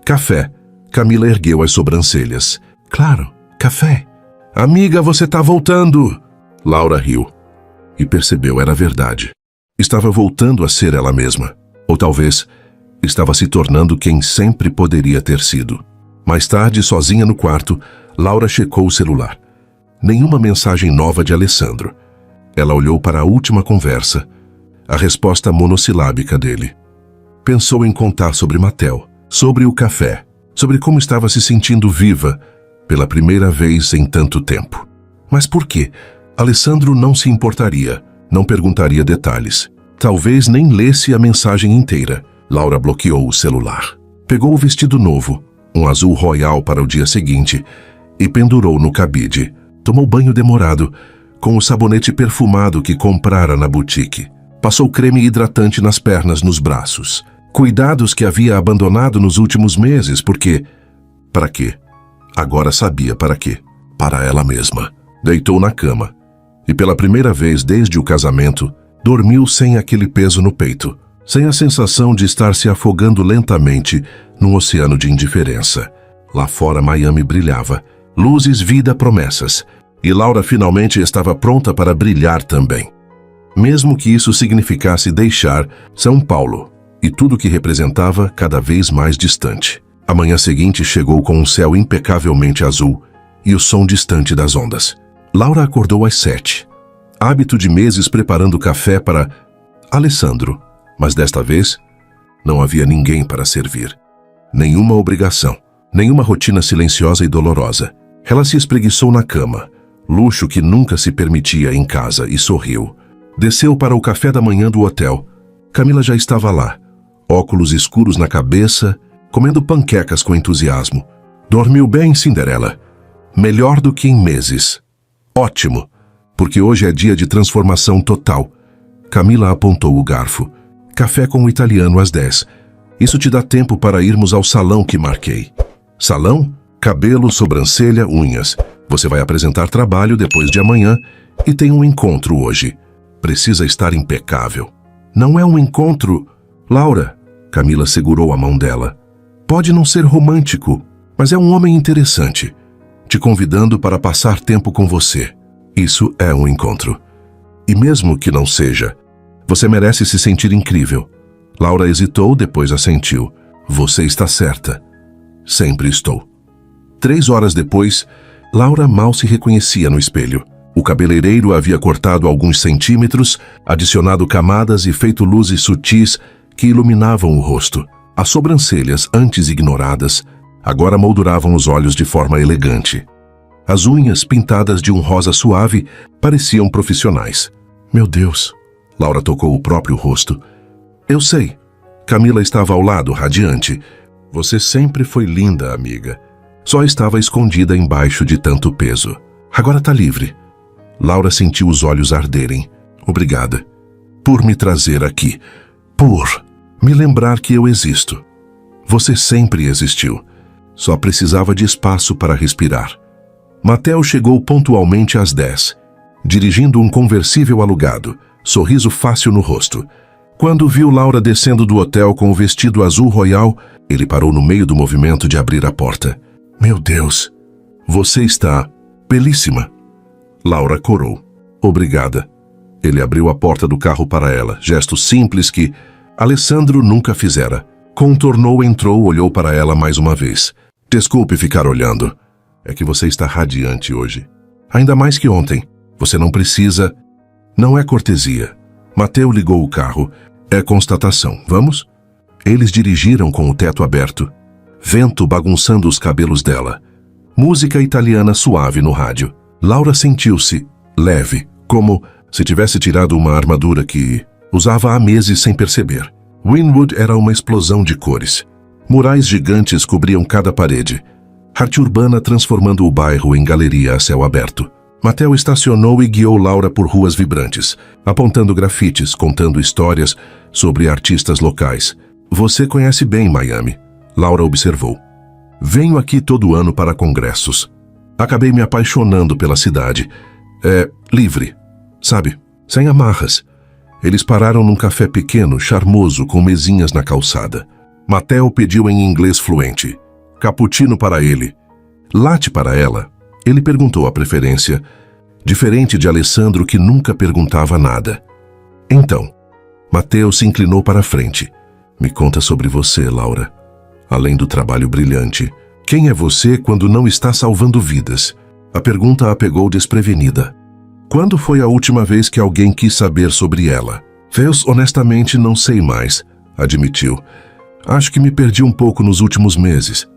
Café. Camila ergueu as sobrancelhas. Claro, café. Amiga, você tá voltando. Laura riu. E percebeu, era verdade. Estava voltando a ser ela mesma. Ou talvez, estava se tornando quem sempre poderia ter sido. Mais tarde, sozinha no quarto, Laura checou o celular. Nenhuma mensagem nova de Alessandro. Ela olhou para a última conversa, a resposta monossilábica dele. Pensou em contar sobre Matteo, sobre o café, sobre como estava se sentindo viva pela primeira vez em tanto tempo. Mas por quê? Alessandro não se importaria, não perguntaria detalhes. Talvez nem lesse a mensagem inteira. Laura bloqueou o celular. Pegou o vestido novo, um azul royal para o dia seguinte, e pendurou no cabide. Tomou banho demorado, com o sabonete perfumado que comprara na boutique. Passou creme hidratante nas pernas, nos braços. Cuidados que havia abandonado nos últimos meses, porque... Para quê? Agora sabia para quê. Para ela mesma. Deitou na cama. E pela primeira vez desde o casamento, dormiu sem aquele peso no peito, sem a sensação de estar se afogando lentamente num oceano de indiferença. Lá fora Miami brilhava. Luzes, vida, promessas. E Laura finalmente estava pronta para brilhar também. Mesmo que isso significasse deixar São Paulo e tudo o que representava cada vez mais distante. A manhã seguinte chegou com um céu impecavelmente azul e o som distante das ondas. Laura acordou às 7. Hábito de meses preparando café para Alessandro, mas desta vez não havia ninguém para servir. Nenhuma obrigação, nenhuma rotina silenciosa e dolorosa. Ela se espreguiçou na cama, luxo que nunca se permitia em casa, e sorriu. Desceu para o café da manhã do hotel. Camila já estava lá, óculos escuros na cabeça, comendo panquecas com entusiasmo. Dormiu bem, Cinderela? Melhor do que em meses. Ótimo, porque hoje é dia de transformação total. Camila apontou o garfo. Café com o italiano às 10. Isso te dá tempo para irmos ao salão que marquei. Salão? Cabelo, sobrancelha, unhas. Você vai apresentar trabalho depois de amanhã e tem um encontro hoje. Precisa estar impecável. Não é um encontro... Laura, Camila segurou a mão dela. Pode não ser romântico, mas é um homem interessante, te convidando para passar tempo com você. Isso é um encontro. E mesmo que não seja, você merece se sentir incrível. Laura hesitou, depois assentiu. Você está certa. Sempre estou. 3 horas depois, Laura mal se reconhecia no espelho. O cabeleireiro havia cortado alguns centímetros, adicionado camadas e feito luzes sutis que iluminavam o rosto. As sobrancelhas, antes ignoradas, agora molduravam os olhos de forma elegante. As unhas, pintadas de um rosa suave, pareciam profissionais. Meu Deus! Laura tocou o próprio rosto. Eu sei. Camila estava ao lado, radiante. Você sempre foi linda, amiga. Só estava escondida embaixo de tanto peso. Agora está livre. Laura sentiu os olhos arderem. Obrigada. Por me trazer aqui. Por me lembrar que eu existo. Você sempre existiu. Só precisava de espaço para respirar. Matteo chegou pontualmente às 10, dirigindo um conversível alugado, sorriso fácil no rosto. Quando viu Laura descendo do hotel com o vestido azul royal, ele parou no meio do movimento de abrir a porta. Meu Deus, você está belíssima. Laura corou. Obrigada. Ele abriu a porta do carro para ela, gesto simples que Alessandro nunca fizera. Contornou, entrou, olhou para ela mais uma vez. Desculpe ficar olhando. É que você está radiante hoje. Ainda mais que ontem. Você não precisa... Não é cortesia. Matteo ligou o carro. É constatação. Vamos? Eles dirigiram com o teto aberto. Vento bagunçando os cabelos dela. Música italiana suave no rádio. Laura sentiu-se leve, como se tivesse tirado uma armadura que usava há meses sem perceber. Wynwood era uma explosão de cores. Murais gigantes cobriam cada parede. Arte urbana transformando o bairro em galeria a céu aberto. Mateo estacionou e guiou Laura por ruas vibrantes, apontando grafites, contando histórias sobre artistas locais. Você conhece bem Miami, Laura observou. Venho aqui todo ano para congressos. Acabei me apaixonando pela cidade. É livre, sabe? Sem amarras. Eles pararam num café pequeno, charmoso, com mesinhas na calçada. Mateo pediu em inglês fluente. Cappuccino para ele. Latte para ela. Ele perguntou a preferência, diferente de Alessandro, que nunca perguntava nada. Então, Mateo se inclinou para a frente. Me conta sobre você, Laura. Além do trabalho brilhante, quem é você quando não está salvando vidas? A pergunta a pegou desprevenida. Quando foi a última vez que alguém quis saber sobre ela? Feus, honestamente, não sei mais, admitiu. Acho que me perdi um pouco nos últimos meses.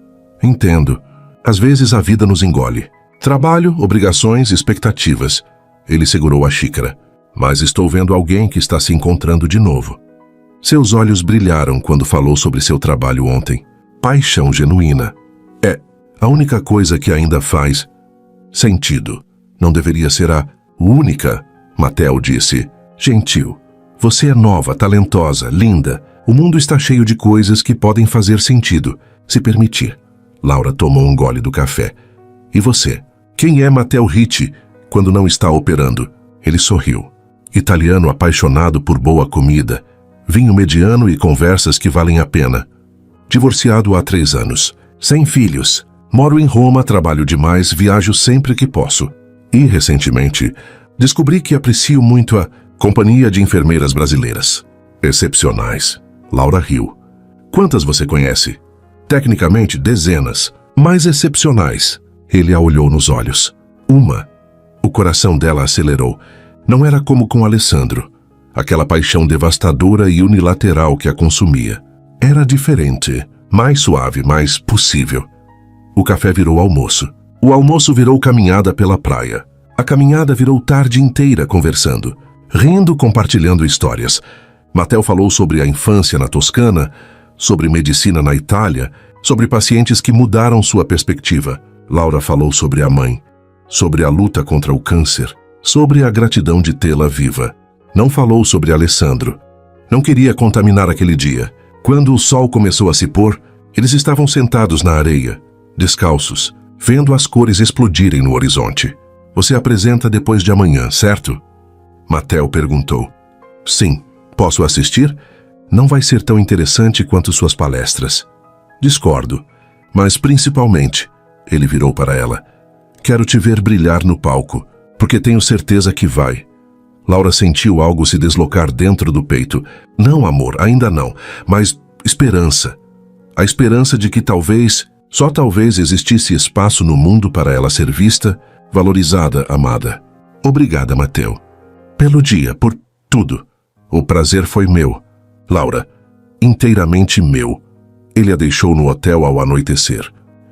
Entendo. Às vezes a vida nos engole. Trabalho, obrigações, expectativas. Ele segurou a xícara. Mas estou vendo alguém que está se encontrando de novo. Seus olhos brilharam quando falou sobre seu trabalho ontem. Paixão genuína. É a única coisa que ainda faz sentido. Não deveria ser a única, Mateo disse. Gentil. Você é nova, talentosa, linda. O mundo está cheio de coisas que podem fazer sentido, se permitir. Laura tomou um gole do café. E você? Quem é Mateo Ricci quando não está operando? Ele sorriu. Italiano apaixonado por boa comida, vinho mediano e conversas que valem a pena. Divorciado há 3 anos. Sem filhos. Moro em Roma, trabalho demais, viajo sempre que posso. E, recentemente, descobri que aprecio muito a Companhia de Enfermeiras Brasileiras. Excepcionais. Laura riu. Quantas você conhece? Tecnicamente, dezenas. Mas excepcionais. Ele a olhou nos olhos. Uma. O coração dela acelerou. Não era como com Alessandro. Aquela paixão devastadora e unilateral que a consumia. Era diferente. Mais suave, mais possível. O café virou almoço. O almoço virou caminhada pela praia. A caminhada virou tarde inteira conversando. Rindo, compartilhando histórias. Mateo falou sobre a infância na Toscana, sobre medicina na Itália, sobre pacientes que mudaram sua perspectiva. Laura falou sobre a mãe, sobre a luta contra o câncer, sobre a gratidão de tê-la viva. Não falou sobre Alessandro. Não queria contaminar aquele dia. Quando o sol começou a se pôr, eles estavam sentados na areia, descalços, vendo as cores explodirem no horizonte. Você apresenta depois de amanhã, certo? Mateo perguntou. Sim. Posso assistir? Não vai ser tão interessante quanto suas palestras. Discordo. Mas principalmente, ele virou para ela. Quero te ver brilhar no palco, porque tenho certeza que vai. Laura sentiu algo se deslocar dentro do peito. Não, amor, ainda não, mas esperança. A esperança de que talvez, só talvez existisse espaço no mundo para ela ser vista, valorizada, amada. Obrigada, Mateo. Pelo dia, por tudo. O prazer foi meu. Laura, inteiramente meu. Ele a deixou no hotel ao anoitecer.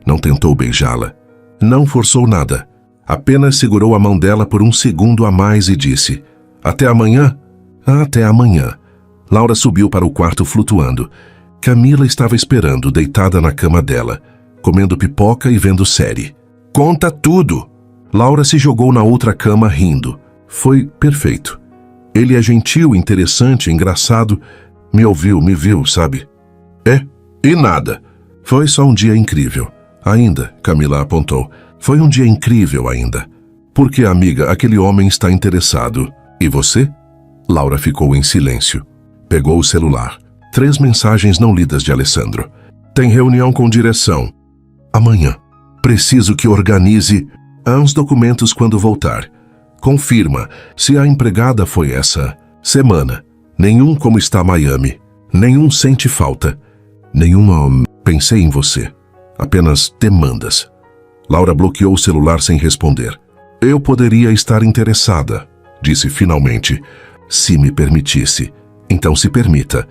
Não tentou beijá-la. Não forçou nada. Apenas segurou a mão dela por um segundo a mais e disse: Até amanhã? Até amanhã. Laura subiu para o quarto flutuando. Camila estava esperando, deitada na cama dela, comendo pipoca e vendo série. Conta tudo! Laura se jogou na outra cama rindo. Foi perfeito. Ele é gentil, interessante, engraçado. Me ouviu, me viu, sabe? É, e nada. Foi só um dia incrível. Ainda, Camila apontou. Foi um dia incrível ainda. Porque, amiga, aquele homem está interessado. E você? Laura ficou em silêncio. Pegou o celular. 3 mensagens não lidas de Alessandro. Tem reunião com direção. Amanhã. Preciso que organize uns documentos quando voltar. Confirma se a empregada foi essa semana. Nenhum como está Miami. Nenhum sente falta. Nenhuma pensei em você. Apenas demandas. Laura bloqueou o celular sem responder. Eu poderia estar interessada, disse finalmente. Se me permitisse. Então se permita.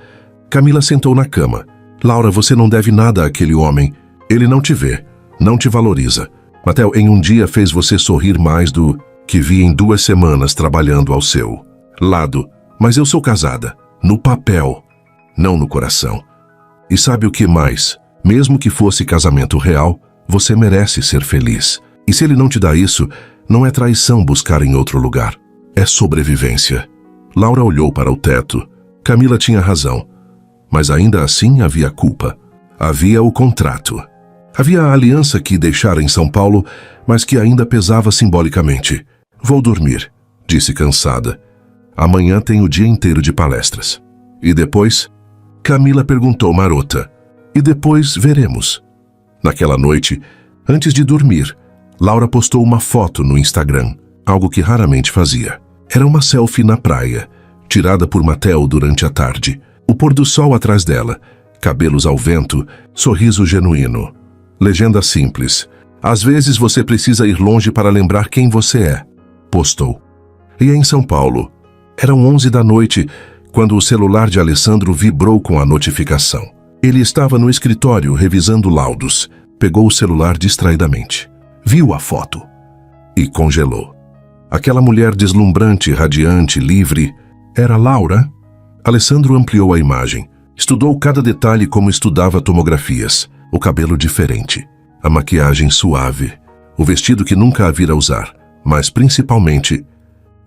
Camila sentou na cama. Laura, você não deve nada àquele homem. Ele não te vê, não te valoriza. Mateo em um dia fez você sorrir mais do que vi em 2 semanas trabalhando ao seu lado. Mas eu sou casada. No papel, não no coração. E sabe o que mais? Mesmo que fosse casamento real, você merece ser feliz. E se ele não te dá isso, não é traição buscar em outro lugar. É sobrevivência. Laura olhou para o teto. Camila tinha razão. Mas ainda assim havia culpa. Havia o contrato. Havia a aliança que deixara em São Paulo, mas que ainda pesava simbolicamente. Vou dormir, disse cansada. Amanhã tem o dia inteiro de palestras. E depois? Camila perguntou marota. E depois veremos. Naquela noite, antes de dormir, Laura postou uma foto no Instagram, algo que raramente fazia. Era uma selfie na praia, tirada por Mateo durante a tarde. O pôr do sol atrás dela, cabelos ao vento, sorriso genuíno. Legenda simples. Às vezes você precisa ir longe para lembrar quem você é. Postou. E em São Paulo. Eram 11 da noite, quando o celular de Alessandro vibrou com a notificação. Ele estava no escritório revisando laudos. Pegou o celular distraidamente. Viu a foto. E congelou. Aquela mulher deslumbrante, radiante, livre, era Laura? Alessandro ampliou a imagem. Estudou cada detalhe como estudava tomografias. O cabelo diferente. A maquiagem suave. O vestido que nunca a vira usar. Mas principalmente,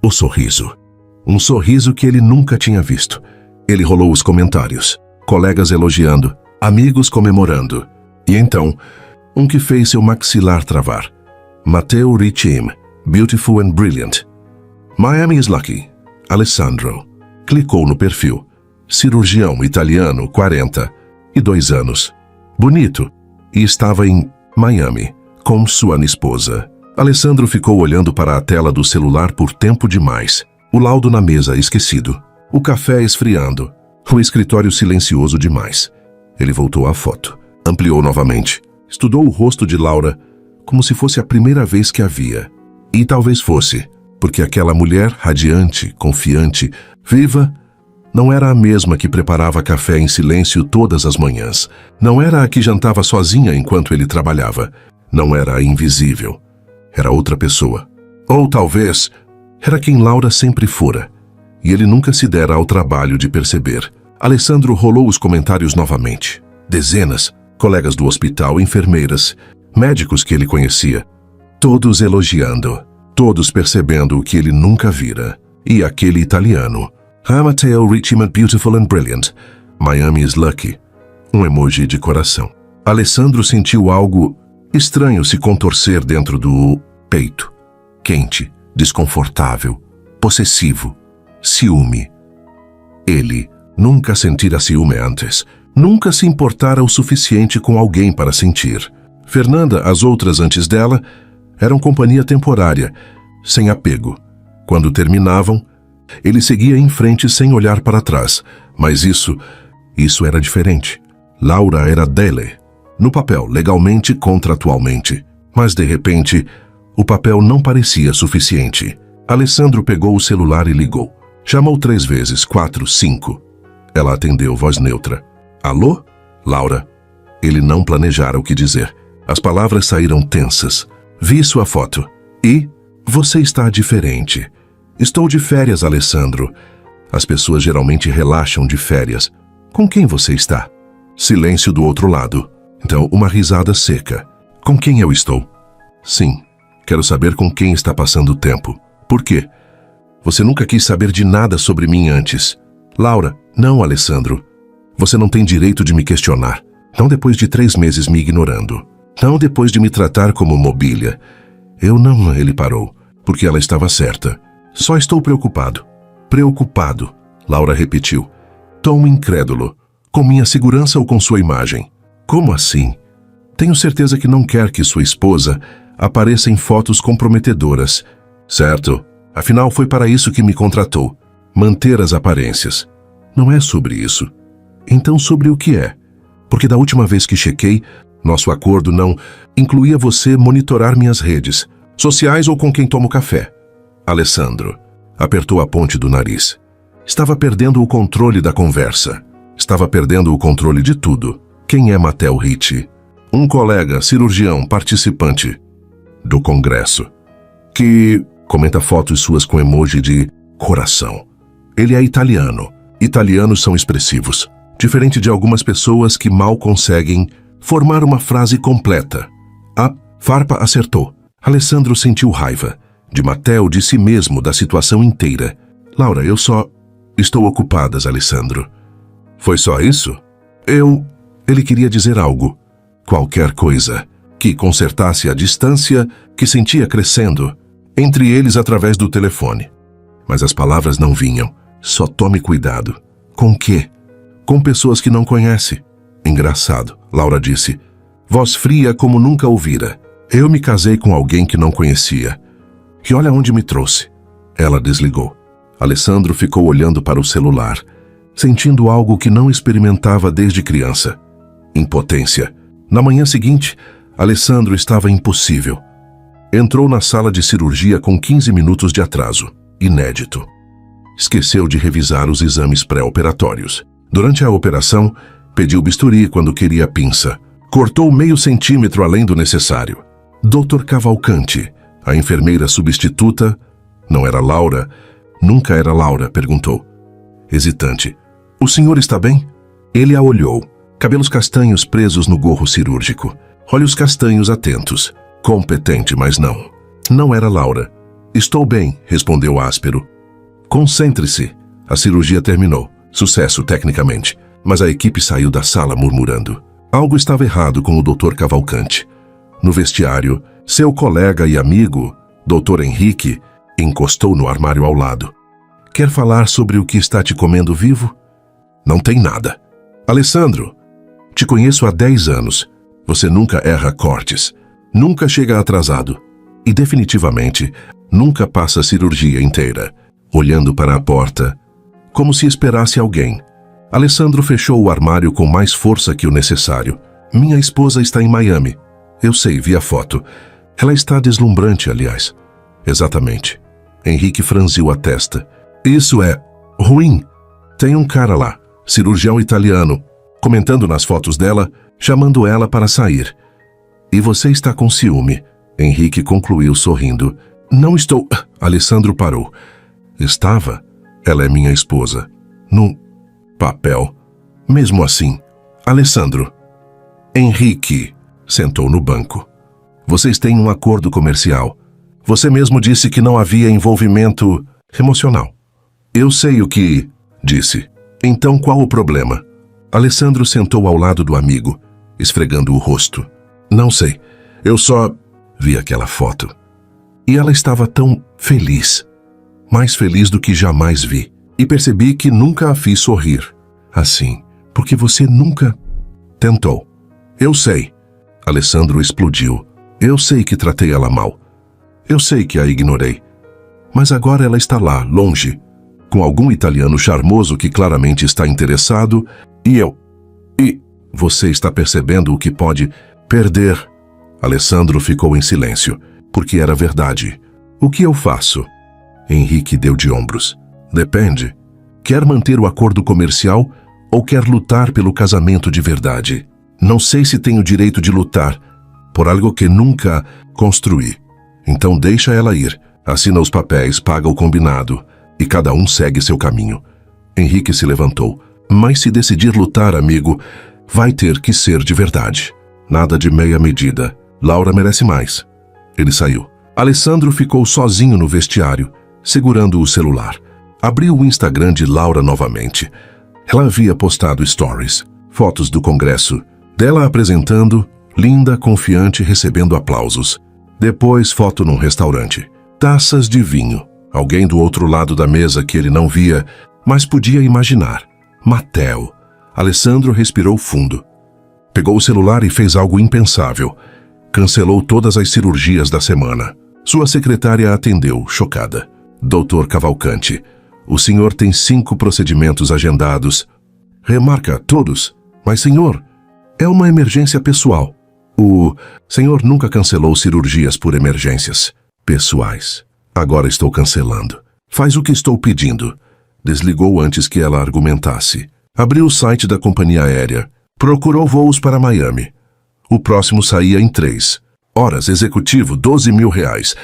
o sorriso. Um sorriso que ele nunca tinha visto. Ele rolou os comentários. Colegas elogiando. Amigos comemorando. E então, um que fez seu maxilar travar. Mateo Richim. Beautiful and brilliant. Miami is lucky. Alessandro. Clicou no perfil. Cirurgião italiano, 42 anos. Bonito. E estava em Miami, com sua esposa. Alessandro ficou olhando para a tela do celular por tempo demais. O laudo na mesa esquecido. O café esfriando. O escritório silencioso demais. Ele voltou à foto. Ampliou novamente. Estudou o rosto de Laura como se fosse a primeira vez que a via. E talvez fosse, porque aquela mulher radiante, confiante, viva, não era a mesma que preparava café em silêncio todas as manhãs. Não era a que jantava sozinha enquanto ele trabalhava. Não era a invisível. Era outra pessoa. Ou talvez, era quem Laura sempre fora. E ele nunca se dera ao trabalho de perceber. Alessandro rolou os comentários novamente. Dezenas, colegas do hospital, enfermeiras, médicos que ele conhecia. Todos elogiando. Todos percebendo o que ele nunca vira. E aquele italiano. Mateo Richim, beautiful and brilliant. Miami is lucky. Um emoji de coração. Alessandro sentiu algo estranho se contorcer dentro do peito. Quente, desconfortável, possessivo, ciúme. Ele nunca sentira ciúme antes. Nunca se importara o suficiente com alguém para sentir. Fernanda, as outras antes dela, eram companhia temporária, sem apego. Quando terminavam, ele seguia em frente sem olhar para trás. Mas isso era diferente. Laura era dele. No papel, legalmente, contratualmente. Mas, de repente, o papel não parecia suficiente. Alessandro pegou o celular e ligou. Chamou 3 vezes, 4, 5. Ela atendeu, voz neutra. Alô? Laura. Ele não planejara o que dizer. As palavras saíram tensas. Vi sua foto. E? Você está diferente. Estou de férias, Alessandro. As pessoas geralmente relaxam de férias. Com quem você está? Silêncio do outro lado. Então, uma risada seca. Com quem eu estou? Sim. Quero saber com quem está passando o tempo. Por quê? Você nunca quis saber de nada sobre mim antes. Laura, não, Alessandro. Você não tem direito de me questionar. Não depois de 3 meses me ignorando. Não depois de me tratar como mobília. Eu não, ele parou, porque ela estava certa. Só estou preocupado. Preocupado, Laura repetiu. Tom incrédulo. Com minha segurança ou com sua imagem? Como assim? Tenho certeza que não quer que sua esposa apareça em fotos comprometedoras. Certo. Afinal, foi para isso que me contratou. Manter as aparências. Não é sobre isso. Então sobre o que é? Porque da última vez que chequei, nosso acordo não incluía você monitorar minhas redes, sociais ou com quem tomo café. Alessandro apertou a ponte do nariz. Estava perdendo o controle da conversa. Estava perdendo o controle de tudo. Quem é Mateo Richim? Um colega, cirurgião, participante. do Congresso. Que comenta fotos suas com emoji de coração. Ele é italiano. Italianos são expressivos. Diferente de algumas pessoas que mal conseguem formar uma frase completa. A farpa acertou. Alessandro sentiu raiva. De Matteo, de si mesmo, da situação inteira. Laura, eu só... Estou ocupadas, Alessandro. Foi só isso? Ele queria dizer algo. Qualquer coisa. Que consertasse a distância que sentia crescendo entre eles através do telefone. Mas as palavras não vinham. Só tome cuidado. Com quê? Com pessoas que não conhece. Engraçado, Laura disse. Voz fria como nunca ouvira. Eu me casei com alguém que não conhecia. E olha onde me trouxe. Ela desligou. Alessandro ficou olhando para o celular, sentindo algo que não experimentava desde criança. Impotência. Na manhã seguinte, Alessandro estava impossível. Entrou na sala de cirurgia com 15 minutos de atraso. Inédito. Esqueceu de revisar os exames pré-operatórios. Durante a operação, pediu bisturi quando queria pinça. Cortou meio centímetro além do necessário. Dr. Cavalcanti, a enfermeira substituta, não era Laura, nunca era Laura, perguntou. Hesitante. O senhor está bem? Ele a olhou. Cabelos castanhos presos no gorro cirúrgico. Olhos castanhos atentos. Competente, mas não. Não era Laura. Estou bem, respondeu áspero. Concentre-se. A cirurgia terminou. Sucesso, tecnicamente. Mas a equipe saiu da sala murmurando. Algo estava errado com o Dr. Cavalcanti. No vestiário, seu colega e amigo, Dr. Henrique, encostou no armário ao lado. Quer falar sobre o que está te comendo vivo? Não tem nada. Alessandro, te conheço há 10 anos. Você nunca erra cortes. Nunca chega atrasado. E definitivamente, nunca passa a cirurgia inteira, olhando para a porta, como se esperasse alguém. Alessandro fechou o armário com mais força que o necessário. Minha esposa está em Miami. Eu sei, vi a foto. Ela está deslumbrante, aliás. Exatamente. Henrique franziu a testa. Isso é ruim. Tem um cara lá, cirurgião italiano, comentando nas fotos dela, chamando ela para sair. E você está com ciúme. Henrique concluiu sorrindo. Não estou... Alessandro parou. Estava? Ela é minha esposa. No papel. Mesmo assim. Alessandro. Henrique sentou no banco. Vocês têm um acordo comercial. Você mesmo disse que não havia envolvimento emocional. Eu sei o que... disse. Então qual o problema? Alessandro sentou ao lado do amigo, esfregando o rosto. Não sei. Eu só... vi aquela foto. E ela estava tão feliz. Mais feliz do que jamais vi. E percebi que nunca a fiz sorrir. Assim, porque você nunca tentou. Eu sei. Alessandro explodiu. Eu sei que tratei ela mal. Eu sei que a ignorei. Mas agora ela está lá, longe, com algum italiano charmoso que claramente está interessado, E você está percebendo o que pode perder? Alessandro ficou em silêncio, porque era verdade. O que eu faço? Henrique deu de ombros. Depende. Quer manter o acordo comercial ou quer lutar pelo casamento de verdade? Não sei se tenho o direito de lutar por algo que nunca construí. Então deixa ela ir, assina os papéis, paga o combinado e cada um segue seu caminho. Henrique se levantou. Mas se decidir lutar, amigo, vai ter que ser de verdade. Nada de meia medida. Laura merece mais. Ele saiu. Alessandro ficou sozinho no vestiário, segurando o celular. Abriu o Instagram de Laura novamente. Ela havia postado stories, fotos do congresso, dela apresentando, linda, confiante, recebendo aplausos. Depois, foto num restaurante. Taças de vinho. Alguém do outro lado da mesa que ele não via, mas podia imaginar. Matteo. Alessandro respirou fundo. Pegou o celular e fez algo impensável. Cancelou todas as cirurgias da semana. Sua secretária atendeu, chocada. Dr. Cavalcanti, o senhor tem 5 procedimentos agendados. Remarca, todos. Mas, senhor, é uma emergência pessoal. O senhor nunca cancelou cirurgias por emergências pessoais. Agora estou cancelando. Faz o que estou pedindo. Desligou antes que ela argumentasse. Abriu o site da companhia aérea. Procurou voos para Miami. O próximo saía em 3. Horas, executivo, 12 mil reais.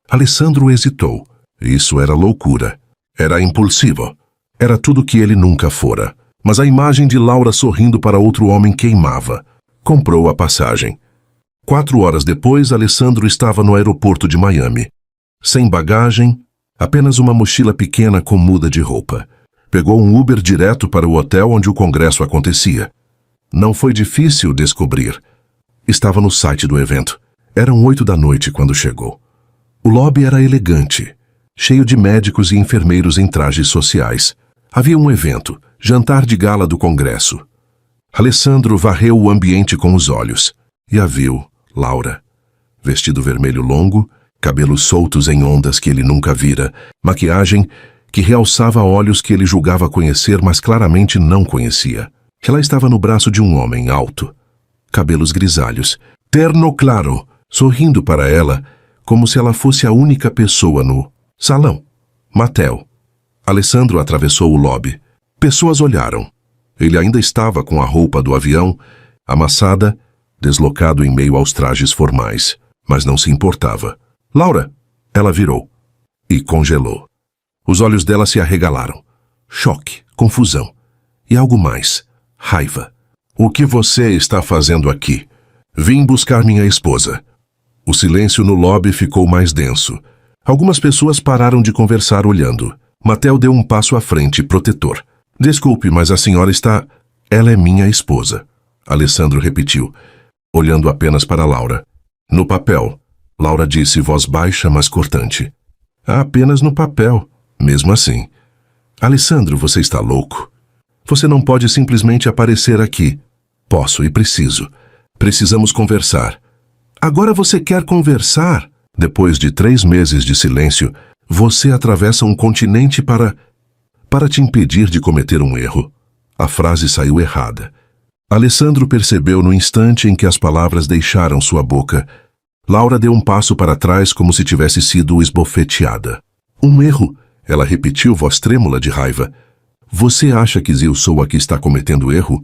Alessandro hesitou. Isso era loucura. Era impulsivo. Era tudo que ele nunca fora. Mas a imagem de Laura sorrindo para outro homem queimava. Comprou a passagem. 4 horas depois, Alessandro estava no aeroporto de Miami. Sem bagagem, apenas uma mochila pequena com muda de roupa. Pegou um Uber direto para o hotel onde o congresso acontecia. Não foi difícil descobrir. Estava no site do evento. Eram 8 da noite quando chegou. O lobby era elegante, cheio de médicos e enfermeiros em trajes sociais. Havia um evento, jantar de gala do congresso. Alessandro varreu o ambiente com os olhos e a viu, Laura. Vestido vermelho longo, cabelos soltos em ondas que ele nunca vira, maquiagem que realçava olhos que ele julgava conhecer, mas claramente não conhecia. Ela estava no braço de um homem alto, cabelos grisalhos, terno claro, sorrindo para ela, como se ela fosse a única pessoa no salão. Mattel. Alessandro atravessou o lobby. Pessoas olharam. Ele ainda estava com a roupa do avião, amassada, deslocado em meio aos trajes formais, mas não se importava. Laura! Ela virou e congelou. Os olhos dela se arregalaram. Choque, confusão e algo mais. Raiva. O que você está fazendo aqui? Vim buscar minha esposa. O silêncio no lobby ficou mais denso. Algumas pessoas pararam de conversar olhando. Mattel deu um passo à frente, protetor. Desculpe, mas a senhora está... Ela é minha esposa. Alessandro repetiu, olhando apenas para Laura. No papel. Laura disse, voz baixa, mas cortante. Apenas no papel. Mesmo assim. Alessandro, você está louco? Você não pode simplesmente aparecer aqui. Posso e preciso. Precisamos conversar. Agora você quer conversar? Depois de 3 meses de silêncio, você atravessa um continente para te impedir de cometer um erro. A frase saiu errada. Alessandro percebeu no instante em que as palavras deixaram sua boca. Laura deu um passo para trás como se tivesse sido esbofeteada. Um erro? Ela repetiu, voz trêmula de raiva. Você acha que eu sou a que está cometendo erro?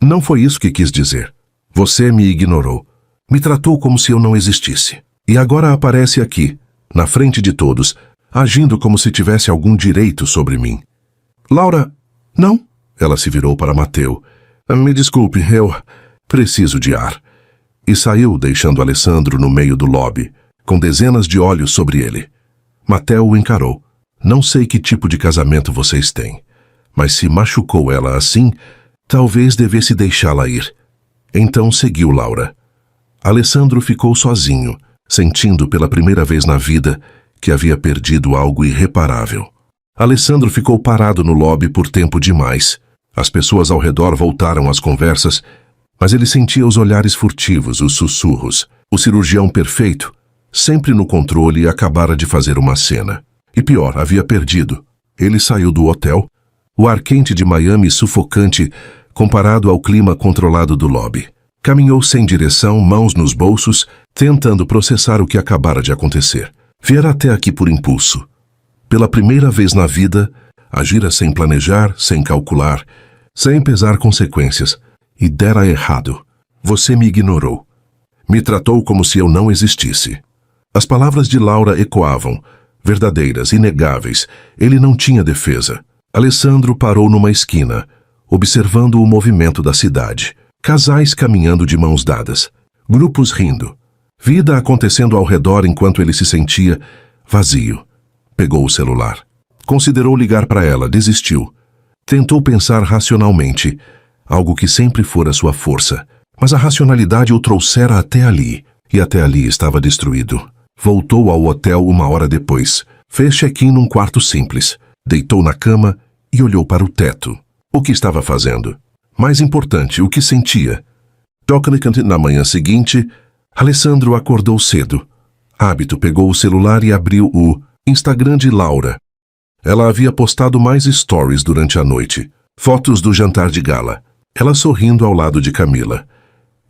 Não foi isso que quis dizer. Você me ignorou. Me tratou como se eu não existisse. E agora aparece aqui, na frente de todos, agindo como se tivesse algum direito sobre mim. Laura, não? Ela se virou para Mattel. Me desculpe, eu preciso de ar. E saiu, deixando Alessandro no meio do lobby, com dezenas de olhos sobre ele. Mattel o encarou. Não sei que tipo de casamento vocês têm, mas se machucou ela assim, talvez devesse deixá-la ir. Então seguiu Laura. Alessandro ficou sozinho, sentindo pela primeira vez na vida que havia perdido algo irreparável. Alessandro ficou parado no lobby por tempo demais. As pessoas ao redor voltaram às conversas, mas ele sentia os olhares furtivos, os sussurros. O cirurgião perfeito, sempre no controle, acabara de fazer uma cena. E pior, havia perdido. Ele saiu do hotel, o ar quente de Miami sufocante comparado ao clima controlado do lobby. Caminhou sem direção, mãos nos bolsos, tentando processar o que acabara de acontecer. Viera até aqui por impulso. Pela primeira vez na vida, agira sem planejar, sem calcular, sem pesar consequências. E dera errado. Você me ignorou. Me tratou como se eu não existisse. As palavras de Laura ecoavam, verdadeiras, inegáveis. Ele não tinha defesa. Alessandro parou numa esquina, observando o movimento da cidade. Casais caminhando de mãos dadas. Grupos rindo. Vida acontecendo ao redor enquanto ele se sentia vazio. Pegou o celular. Considerou ligar para ela, desistiu. Tentou pensar racionalmente, algo que sempre fora sua força. Mas a racionalidade o trouxera até ali, e até ali estava destruído. Voltou ao hotel 1 hora depois. Fez check-in num quarto simples. Deitou na cama e olhou para o teto. O que estava fazendo? Mais importante, o que sentia? Na manhã seguinte, Alessandro acordou cedo. Hábito, pegou o celular e abriu o Instagram de Laura. Ela havia postado mais stories durante a noite. Fotos do jantar de gala. Ela sorrindo ao lado de Camila.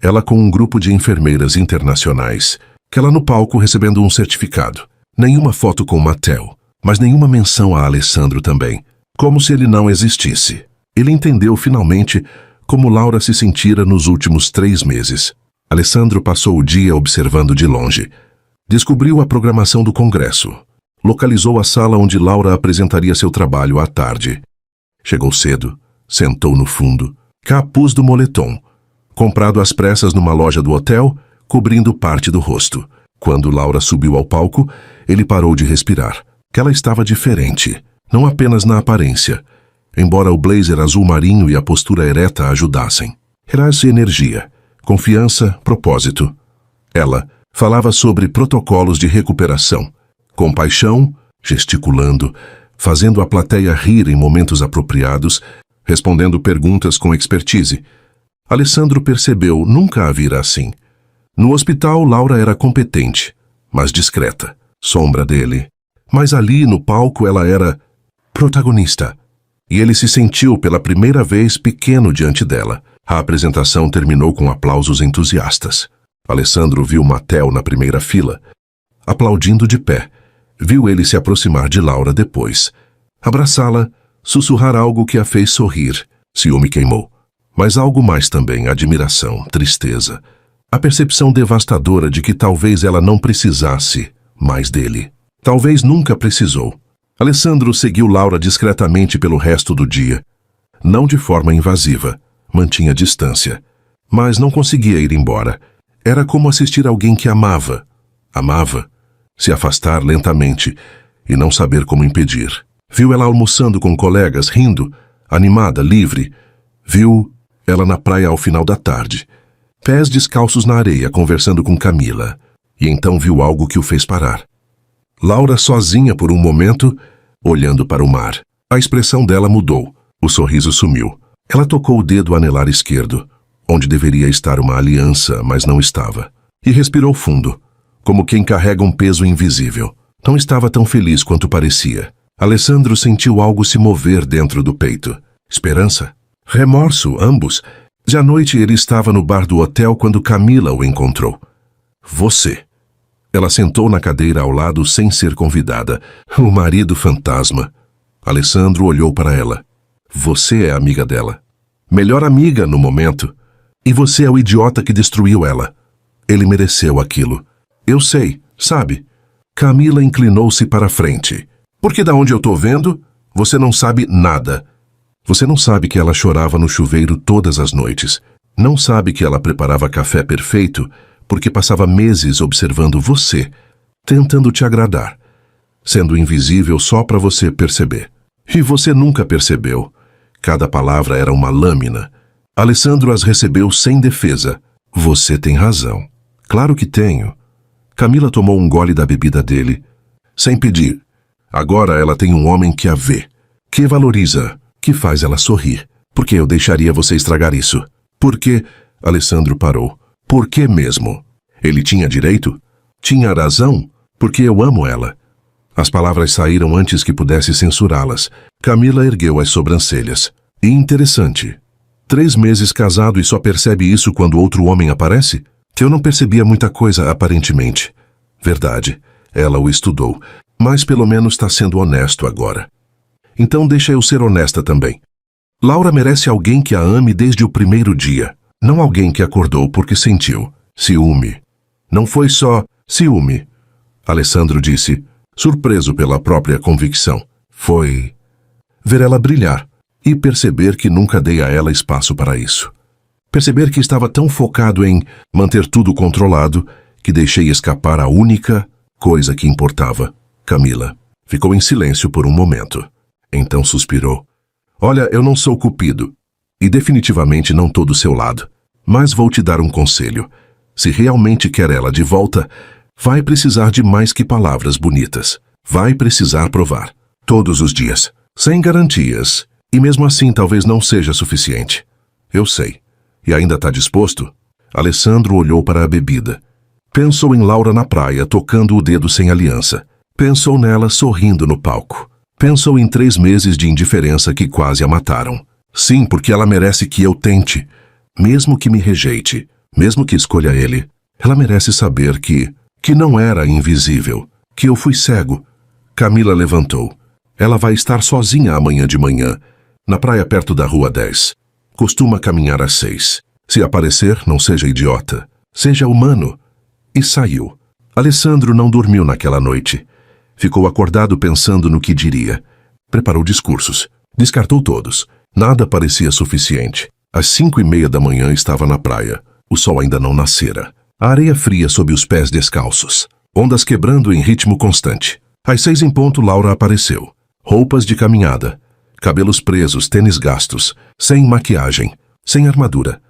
Ela com um grupo de enfermeiras internacionais. Ela no palco recebendo um certificado. Nenhuma foto com Mattel, mas nenhuma menção a Alessandro também. Como se ele não existisse. Ele entendeu finalmente como Laura se sentira nos últimos 3 meses. Alessandro passou o dia observando de longe. Descobriu a programação do congresso. Localizou a sala onde Laura apresentaria seu trabalho à tarde. Chegou cedo, sentou no fundo, capuz do moletom, comprado às pressas numa loja do hotel, cobrindo parte do rosto. Quando Laura subiu ao palco, ele parou de respirar. Ela estava diferente, não apenas na aparência, embora o blazer azul marinho e a postura ereta ajudassem. Era essa energia, confiança, propósito. Ela falava sobre protocolos de recuperação, com paixão, gesticulando, fazendo a plateia rir em momentos apropriados, respondendo perguntas com expertise. Alessandro percebeu nunca a vira assim. No hospital, Laura era competente, mas discreta, sombra dele. Mas ali, no palco, ela era protagonista. E ele se sentiu pela primeira vez pequeno diante dela. A apresentação terminou com aplausos entusiastas. Alessandro viu Mattel na primeira fila, aplaudindo de pé. Viu ele se aproximar de Laura depois, abraçá-la, sussurrar algo que a fez sorrir. Ciúme queimou. Mas algo mais também, admiração, tristeza. A percepção devastadora de que talvez ela não precisasse mais dele. Talvez nunca precisou. Alessandro seguiu Laura discretamente pelo resto do dia. Não de forma invasiva. Mantinha distância. Mas não conseguia ir embora. Era como assistir alguém que amava. Amava. Se afastar lentamente e não saber como impedir. Viu ela almoçando com colegas, rindo, animada, livre. Viu ela na praia ao final da tarde, pés descalços na areia, conversando com Camila. E então viu algo que o fez parar. Laura sozinha por um momento, olhando para o mar. A expressão dela mudou. O sorriso sumiu. Ela tocou o dedo anelar esquerdo, onde deveria estar uma aliança, mas não estava. E respirou fundo, como quem carrega um peso invisível. Não estava tão feliz quanto parecia. Alessandro sentiu algo se mover dentro do peito. Esperança? Remorso, ambos. De à noite ele estava no bar do hotel quando Camila o encontrou. Você. Ela sentou na cadeira ao lado sem ser convidada. O marido fantasma. Alessandro olhou para ela. Você é amiga dela. Melhor amiga no momento. E você é o idiota que destruiu ela. Ele mereceu aquilo. Eu sei, sabe? Camila inclinou-se para a frente. Porque da onde eu tô vendo, você não sabe nada. Você não sabe que ela chorava no chuveiro todas as noites. Não sabe que ela preparava café perfeito porque passava meses observando você, tentando te agradar, sendo invisível só para você perceber. E você nunca percebeu. Cada palavra era uma lâmina. Alessandro as recebeu sem defesa. Você tem razão. Claro que tenho. Camila tomou um gole da bebida dele, sem pedir. Agora ela tem um homem que a vê, que valoriza, que faz ela sorrir. Por que eu deixaria você estragar isso? Por que? Alessandro parou. Por que mesmo? Ele tinha direito? Tinha razão? Porque eu amo ela. As palavras saíram antes que pudesse censurá-las. Camila ergueu as sobrancelhas. E interessante. 3 meses casado e só percebe isso quando outro homem aparece? Eu não percebia muita coisa, aparentemente. Verdade. Ela o estudou. Mas pelo menos está sendo honesto agora. Então deixa eu ser honesta também. Laura merece alguém que a ame desde o primeiro dia. Não alguém que acordou porque sentiu ciúme. Não foi só ciúme. Alessandro disse, surpreso pela própria convicção. Foi ver ela brilhar e perceber que nunca dei a ela espaço para isso. Perceber que estava tão focado em manter tudo controlado que deixei escapar a única coisa que importava. Camila ficou em silêncio por um momento. Então suspirou. Olha, eu não sou cupido. E definitivamente não tô do seu lado. Mas vou te dar um conselho. Se realmente quer ela de volta, vai precisar de mais que palavras bonitas. Vai precisar provar. Todos os dias. Sem garantias. E mesmo assim talvez não seja suficiente. Eu sei. E ainda tá disposto? Alessandro olhou para a bebida. Pensou em Laura na praia, tocando o dedo sem aliança. Pensou nela sorrindo no palco. Pensou em 3 meses de indiferença que quase a mataram. Sim, porque ela merece que eu tente. Mesmo que me rejeite. Mesmo que escolha ele. Ela merece saber que não era invisível. Que eu fui cego. Camila levantou. Ela vai estar sozinha amanhã de manhã. Na praia perto da Rua 10. Costuma caminhar às 6. Se aparecer, não seja idiota. Seja humano. E saiu. Alessandro não dormiu naquela noite. Ficou acordado pensando no que diria. Preparou discursos. Descartou todos. Nada parecia suficiente. Às 5:30 da manhã estava na praia. O sol ainda não nascera. A areia fria sob os pés descalços. Ondas quebrando em ritmo constante. Às 6 em ponto, Laura apareceu. Roupas de caminhada. Cabelos presos, tênis gastos. Sem maquiagem. Sem armadura.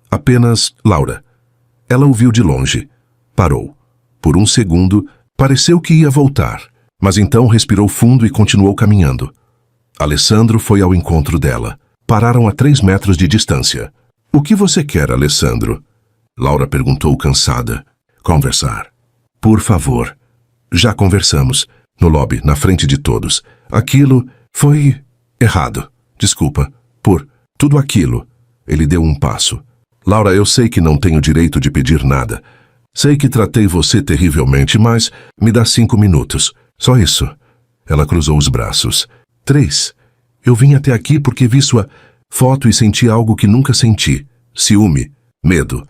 Apenas Laura. Ela o viu de longe. Parou. Por um segundo, pareceu que ia voltar. Mas então respirou fundo e continuou caminhando. Alessandro foi ao encontro dela. Pararam a 3 metros de distância. O que você quer, Alessandro? Laura perguntou cansada. Conversar. Por favor. Já conversamos. No lobby, na frente de todos. Aquilo foi errado. Desculpa. Por tudo aquilo. Ele deu um passo. Laura, eu sei que não tenho direito de pedir nada. Sei que tratei você terrivelmente, mas me dá 5 minutos. Só isso. Ela cruzou os braços. 3. Eu vim até aqui porque vi sua foto e senti algo que nunca senti. Ciúme, medo.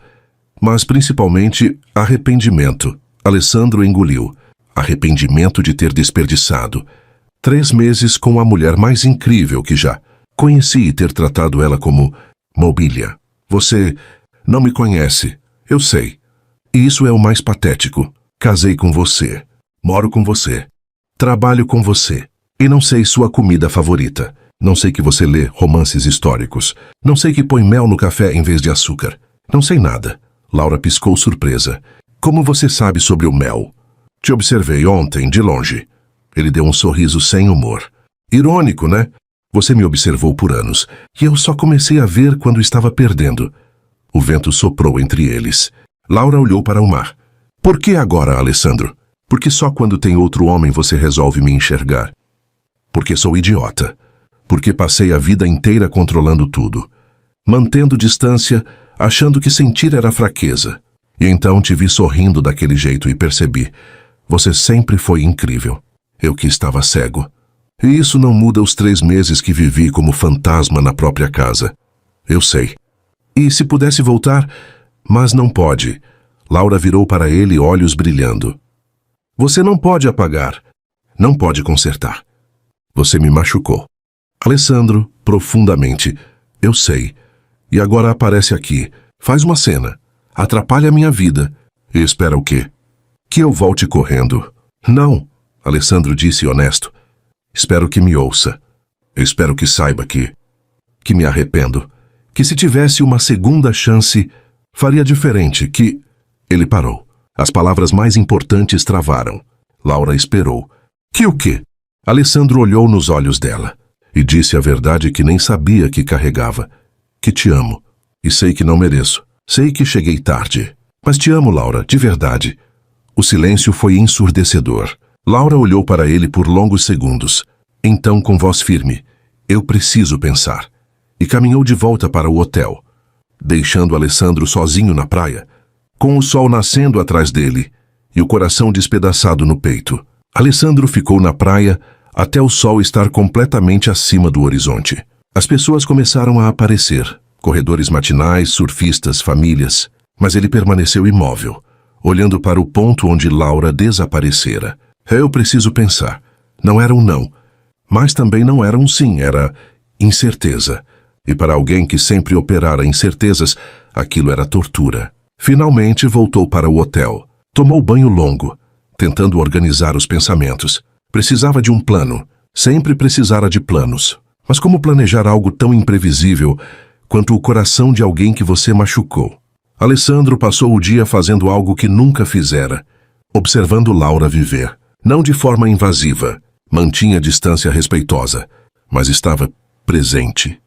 Mas principalmente arrependimento. Alessandro engoliu. Arrependimento de ter desperdiçado 3 meses com a mulher mais incrível que já conheci e ter tratado ela como mobília. Você não me conhece, eu sei. E isso é o mais patético. Casei com você. Moro com você. Trabalho com você. E não sei sua comida favorita. Não sei que você lê romances históricos. Não sei que põe mel no café em vez de açúcar. Não sei nada. Laura piscou surpresa. Como você sabe sobre o mel? Te observei ontem, de longe. Ele deu um sorriso sem humor. Irônico, né? Você me observou por anos, e eu só comecei a ver quando estava perdendo. O vento soprou entre eles. Laura olhou para o mar. Por que agora, Alessandro? Porque só quando tem outro homem você resolve me enxergar. Porque sou idiota. Porque passei a vida inteira controlando tudo. Mantendo distância, achando que sentir era fraqueza. E então te vi sorrindo daquele jeito e percebi. Você sempre foi incrível. Eu que estava cego. E isso não muda os 3 meses que vivi como fantasma na própria casa. Eu sei. E se pudesse voltar, mas não pode. Laura virou para ele, olhos brilhando. Você não pode apagar. Não pode consertar. Você me machucou. Alessandro, profundamente. Eu sei. E agora aparece aqui. Faz uma cena. Atrapalha a minha vida. E espera o quê? Que eu volte correndo. Não, Alessandro disse honesto. Espero que me ouça. Eu espero que saiba que me arrependo. Que se tivesse uma segunda chance, faria diferente, que... Ele parou. As palavras mais importantes travaram. Laura esperou. Que o quê? Alessandro olhou nos olhos dela e disse a verdade que nem sabia que carregava. Que te amo. E sei que não mereço. Sei que cheguei tarde. Mas te amo, Laura, de verdade. O silêncio foi ensurdecedor. Laura olhou para ele por longos segundos. Então, com voz firme, eu preciso pensar. E caminhou de volta para o hotel, deixando Alessandro sozinho na praia, com o sol nascendo atrás dele e o coração despedaçado no peito. Alessandro ficou na praia até o sol estar completamente acima do horizonte. As pessoas começaram a aparecer, corredores matinais, surfistas, famílias, mas ele permaneceu imóvel, olhando para o ponto onde Laura desaparecera. Eu preciso pensar. Não era um não, mas também não era um sim, era incerteza. E para alguém que sempre operara incertezas, aquilo era tortura. Finalmente voltou para o hotel. Tomou banho longo, tentando organizar os pensamentos. Precisava de um plano. Sempre precisara de planos. Mas como planejar algo tão imprevisível quanto o coração de alguém que você machucou? Alessandro passou o dia fazendo algo que nunca fizera, observando Laura viver. Não de forma invasiva, mantinha distância respeitosa, mas estava presente.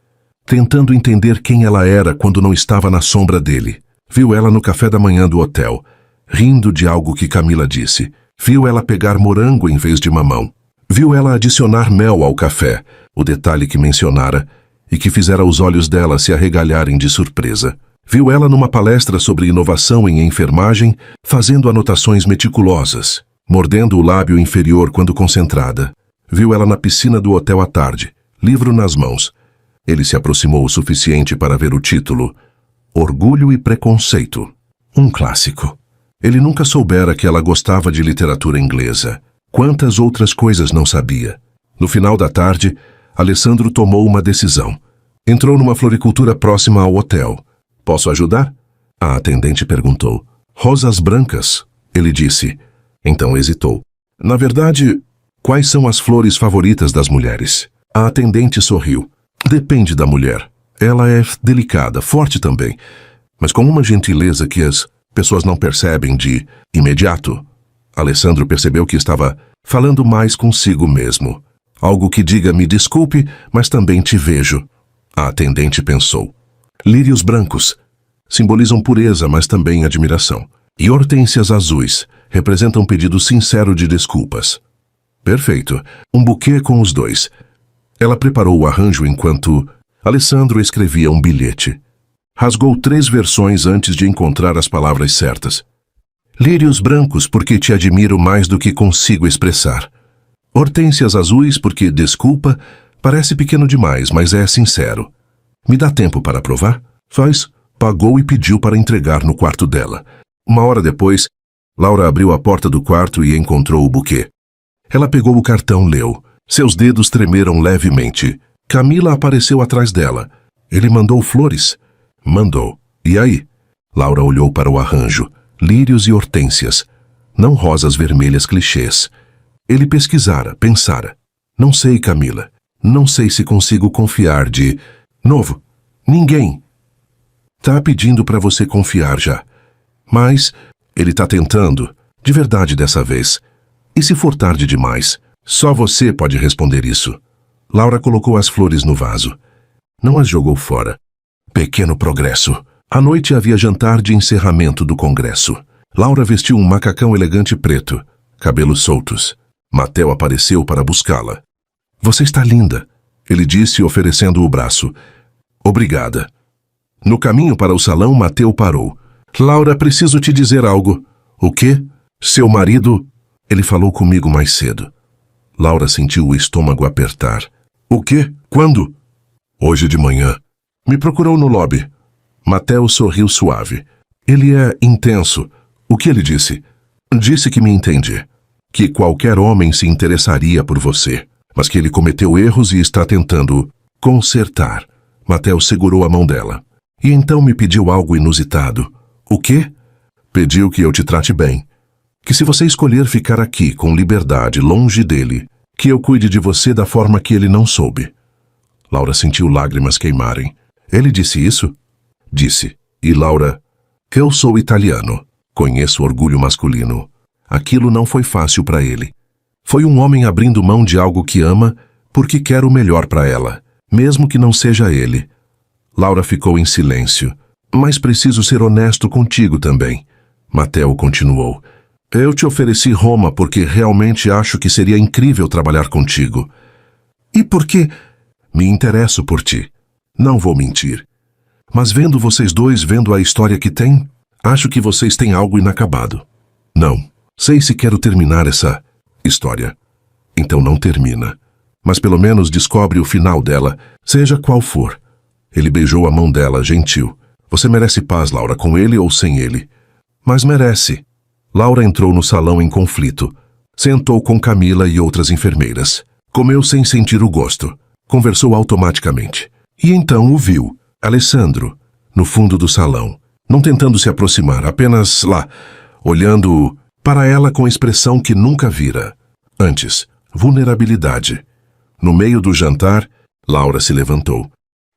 Tentando entender quem ela era quando não estava na sombra dele. Viu ela no café da manhã do hotel, rindo de algo que Camila disse. Viu ela pegar morango em vez de mamão. Viu ela adicionar mel ao café, o detalhe que mencionara e que fizera os olhos dela se arregalharem de surpresa. Viu ela numa palestra sobre inovação em enfermagem, fazendo anotações meticulosas, mordendo o lábio inferior quando concentrada. Viu ela na piscina do hotel à tarde, livro nas mãos. Ele se aproximou o suficiente para ver o título: Orgulho e Preconceito. Um clássico. Ele nunca soubera que ela gostava de literatura inglesa. Quantas outras coisas não sabia? No final da tarde, Alessandro tomou uma decisão. Entrou numa floricultura próxima ao hotel. Posso ajudar? A atendente perguntou. Rosas brancas, ele disse. Então hesitou. Na verdade, quais são as flores favoritas das mulheres? A atendente sorriu. Depende da mulher. Ela é delicada, forte também, mas com uma gentileza que as pessoas não percebem de imediato. Alessandro percebeu que estava falando mais consigo mesmo. Algo que diga, me desculpe, mas também te vejo. A atendente pensou. Lírios brancos simbolizam pureza, mas também admiração. E hortênsias azuis representam um pedido sincero de desculpas. Perfeito. Um buquê com os dois. Ela preparou o arranjo enquanto Alessandro escrevia um bilhete. Rasgou 3 versões antes de encontrar as palavras certas. Lírios brancos porque te admiro mais do que consigo expressar. Hortênsias azuis porque, desculpa, parece pequeno demais, mas é sincero. Me dá tempo para provar? Faz. Pagou e pediu para entregar no quarto dela. 1 hora depois, Laura abriu a porta do quarto e encontrou o buquê. Ela pegou o cartão, leu. Seus dedos tremeram levemente. Camila apareceu atrás dela. Ele mandou flores? Mandou. E aí? Laura olhou para o arranjo. Lírios e hortênsias. Não rosas vermelhas clichês. Ele pesquisara, pensara. Não sei, Camila. Não sei se consigo confiar de... Novo. Ninguém. Tá pedindo para você confiar já. Mas ele tá tentando. De verdade dessa vez. E se for tarde demais? Só você pode responder isso. Laura colocou as flores no vaso. Não as jogou fora. Pequeno progresso. À noite havia jantar de encerramento do congresso. Laura vestiu um macacão elegante preto, cabelos soltos. Mateo apareceu para buscá-la. Você está linda, ele disse oferecendo o braço. Obrigada. No caminho para o salão, Mateo parou. Laura, preciso te dizer algo. O quê? Seu marido... Ele falou comigo mais cedo. Laura sentiu o estômago apertar. O quê? Quando? Hoje de manhã. Me procurou no lobby. Mateo sorriu suave. Ele é intenso. O que ele disse? Disse que me entende. Que qualquer homem se interessaria por você. Mas que ele cometeu erros e está tentando consertar. Mateo segurou a mão dela. E então me pediu algo inusitado. O quê? Pediu que eu te trate bem. Que se você escolher ficar aqui com liberdade, longe dele, que eu cuide de você da forma que ele não soube. Laura sentiu lágrimas queimarem. Ele disse isso? Disse. E Laura, eu sou italiano. Conheço orgulho masculino. Aquilo não foi fácil para ele. Foi um homem abrindo mão de algo que ama porque quer o melhor para ela, mesmo que não seja ele. Laura ficou em silêncio. Mas preciso ser honesto contigo também. Mateo continuou. Eu te ofereci Roma porque realmente acho que seria incrível trabalhar contigo. E por quê? Me interesso por ti. Não vou mentir. Mas vendo vocês dois, vendo a história que tem, acho que vocês têm algo inacabado. Não. Sei se quero terminar essa história. Então não termina. Mas pelo menos descobre o final dela, seja qual for. Ele beijou a mão dela, gentil. Você merece paz, Laura, com ele ou sem ele. Mas merece. Laura entrou no salão em conflito. Sentou com Camila e outras enfermeiras. Comeu sem sentir o gosto. Conversou automaticamente. E então o viu, Alessandro, no fundo do salão. Não tentando se aproximar, apenas lá, olhando para ela com expressão que nunca vira. Antes, vulnerabilidade. No meio do jantar, Laura se levantou.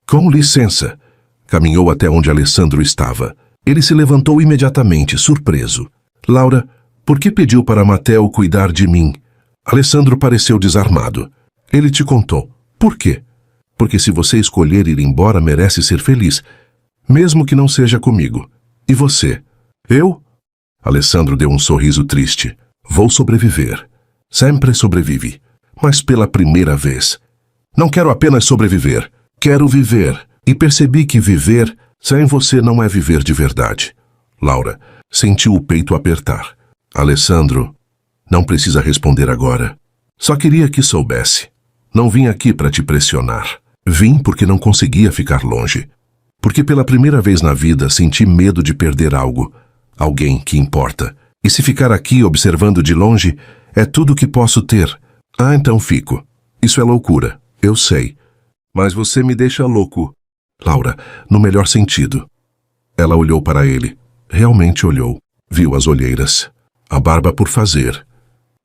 Com licença. Caminhou até onde Alessandro estava. Ele se levantou imediatamente, surpreso. Laura, por que pediu para Mateo cuidar de mim? Alessandro pareceu desarmado. Ele te contou. Por quê? Porque se você escolher ir embora, merece ser feliz, mesmo que não seja comigo. E você? Eu? Alessandro deu um sorriso triste. Vou sobreviver. Sempre sobrevive. Mas pela primeira vez. Não quero apenas sobreviver. Quero viver. E percebi que viver sem você não é viver de verdade. Laura sentiu o peito apertar. Alessandro, não precisa responder agora. Só queria que soubesse. Não vim aqui para te pressionar. Vim porque não conseguia ficar longe. Porque pela primeira vez na vida senti medo de perder algo. alguém que importa. E se ficar aqui observando de longe, é tudo que posso ter. Ah, então fico. Isso é loucura, eu sei. Mas você me deixa louco. Laura, no melhor sentido. Ela olhou para ele. Realmente olhou. Viu as olheiras. A barba por fazer.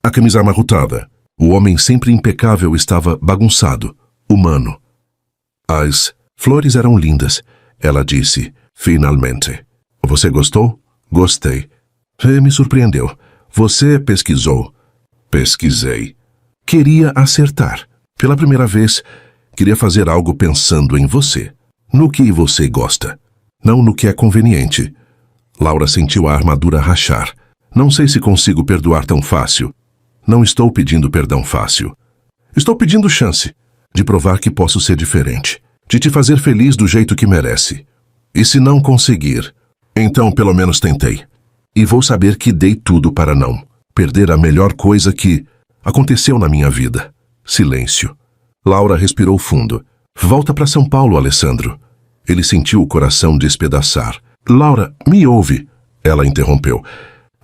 A camisa amarrotada. O homem sempre impecável estava bagunçado. Humano. As flores eram lindas. Ela disse, finalmente. Você gostou? Gostei. Me surpreendeu. Você pesquisou. Pesquisei. Queria acertar. Pela primeira vez, queria fazer algo pensando em você. No que você gosta. Não no que é conveniente. Laura sentiu a armadura rachar. Não sei se consigo perdoar tão fácil. Não estou pedindo perdão fácil. Estou pedindo chance de provar que posso ser diferente. De te fazer feliz do jeito que merece. E se não conseguir, então pelo menos tentei. E vou saber que dei tudo para não perder a melhor coisa que aconteceu na minha vida. Silêncio. Laura respirou fundo. Volta para São Paulo, Alessandro. Ele sentiu o coração despedaçar. Laura, me ouve. Ela interrompeu.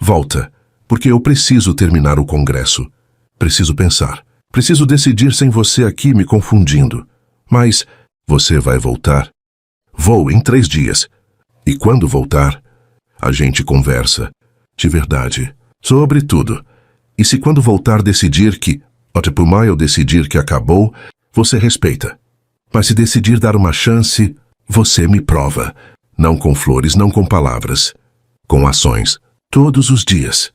Volta, porque eu preciso terminar o congresso. Preciso pensar. Preciso decidir sem você aqui me confundindo. Mas você vai voltar? Vou em 3 dias. E quando voltar, a gente conversa. De verdade. Sobre tudo. E se quando voltar decidir que, eu decidir que acabou, você respeita. Mas se decidir dar uma chance, você me prova. Não com flores, não com palavras. Com ações. Todos os dias.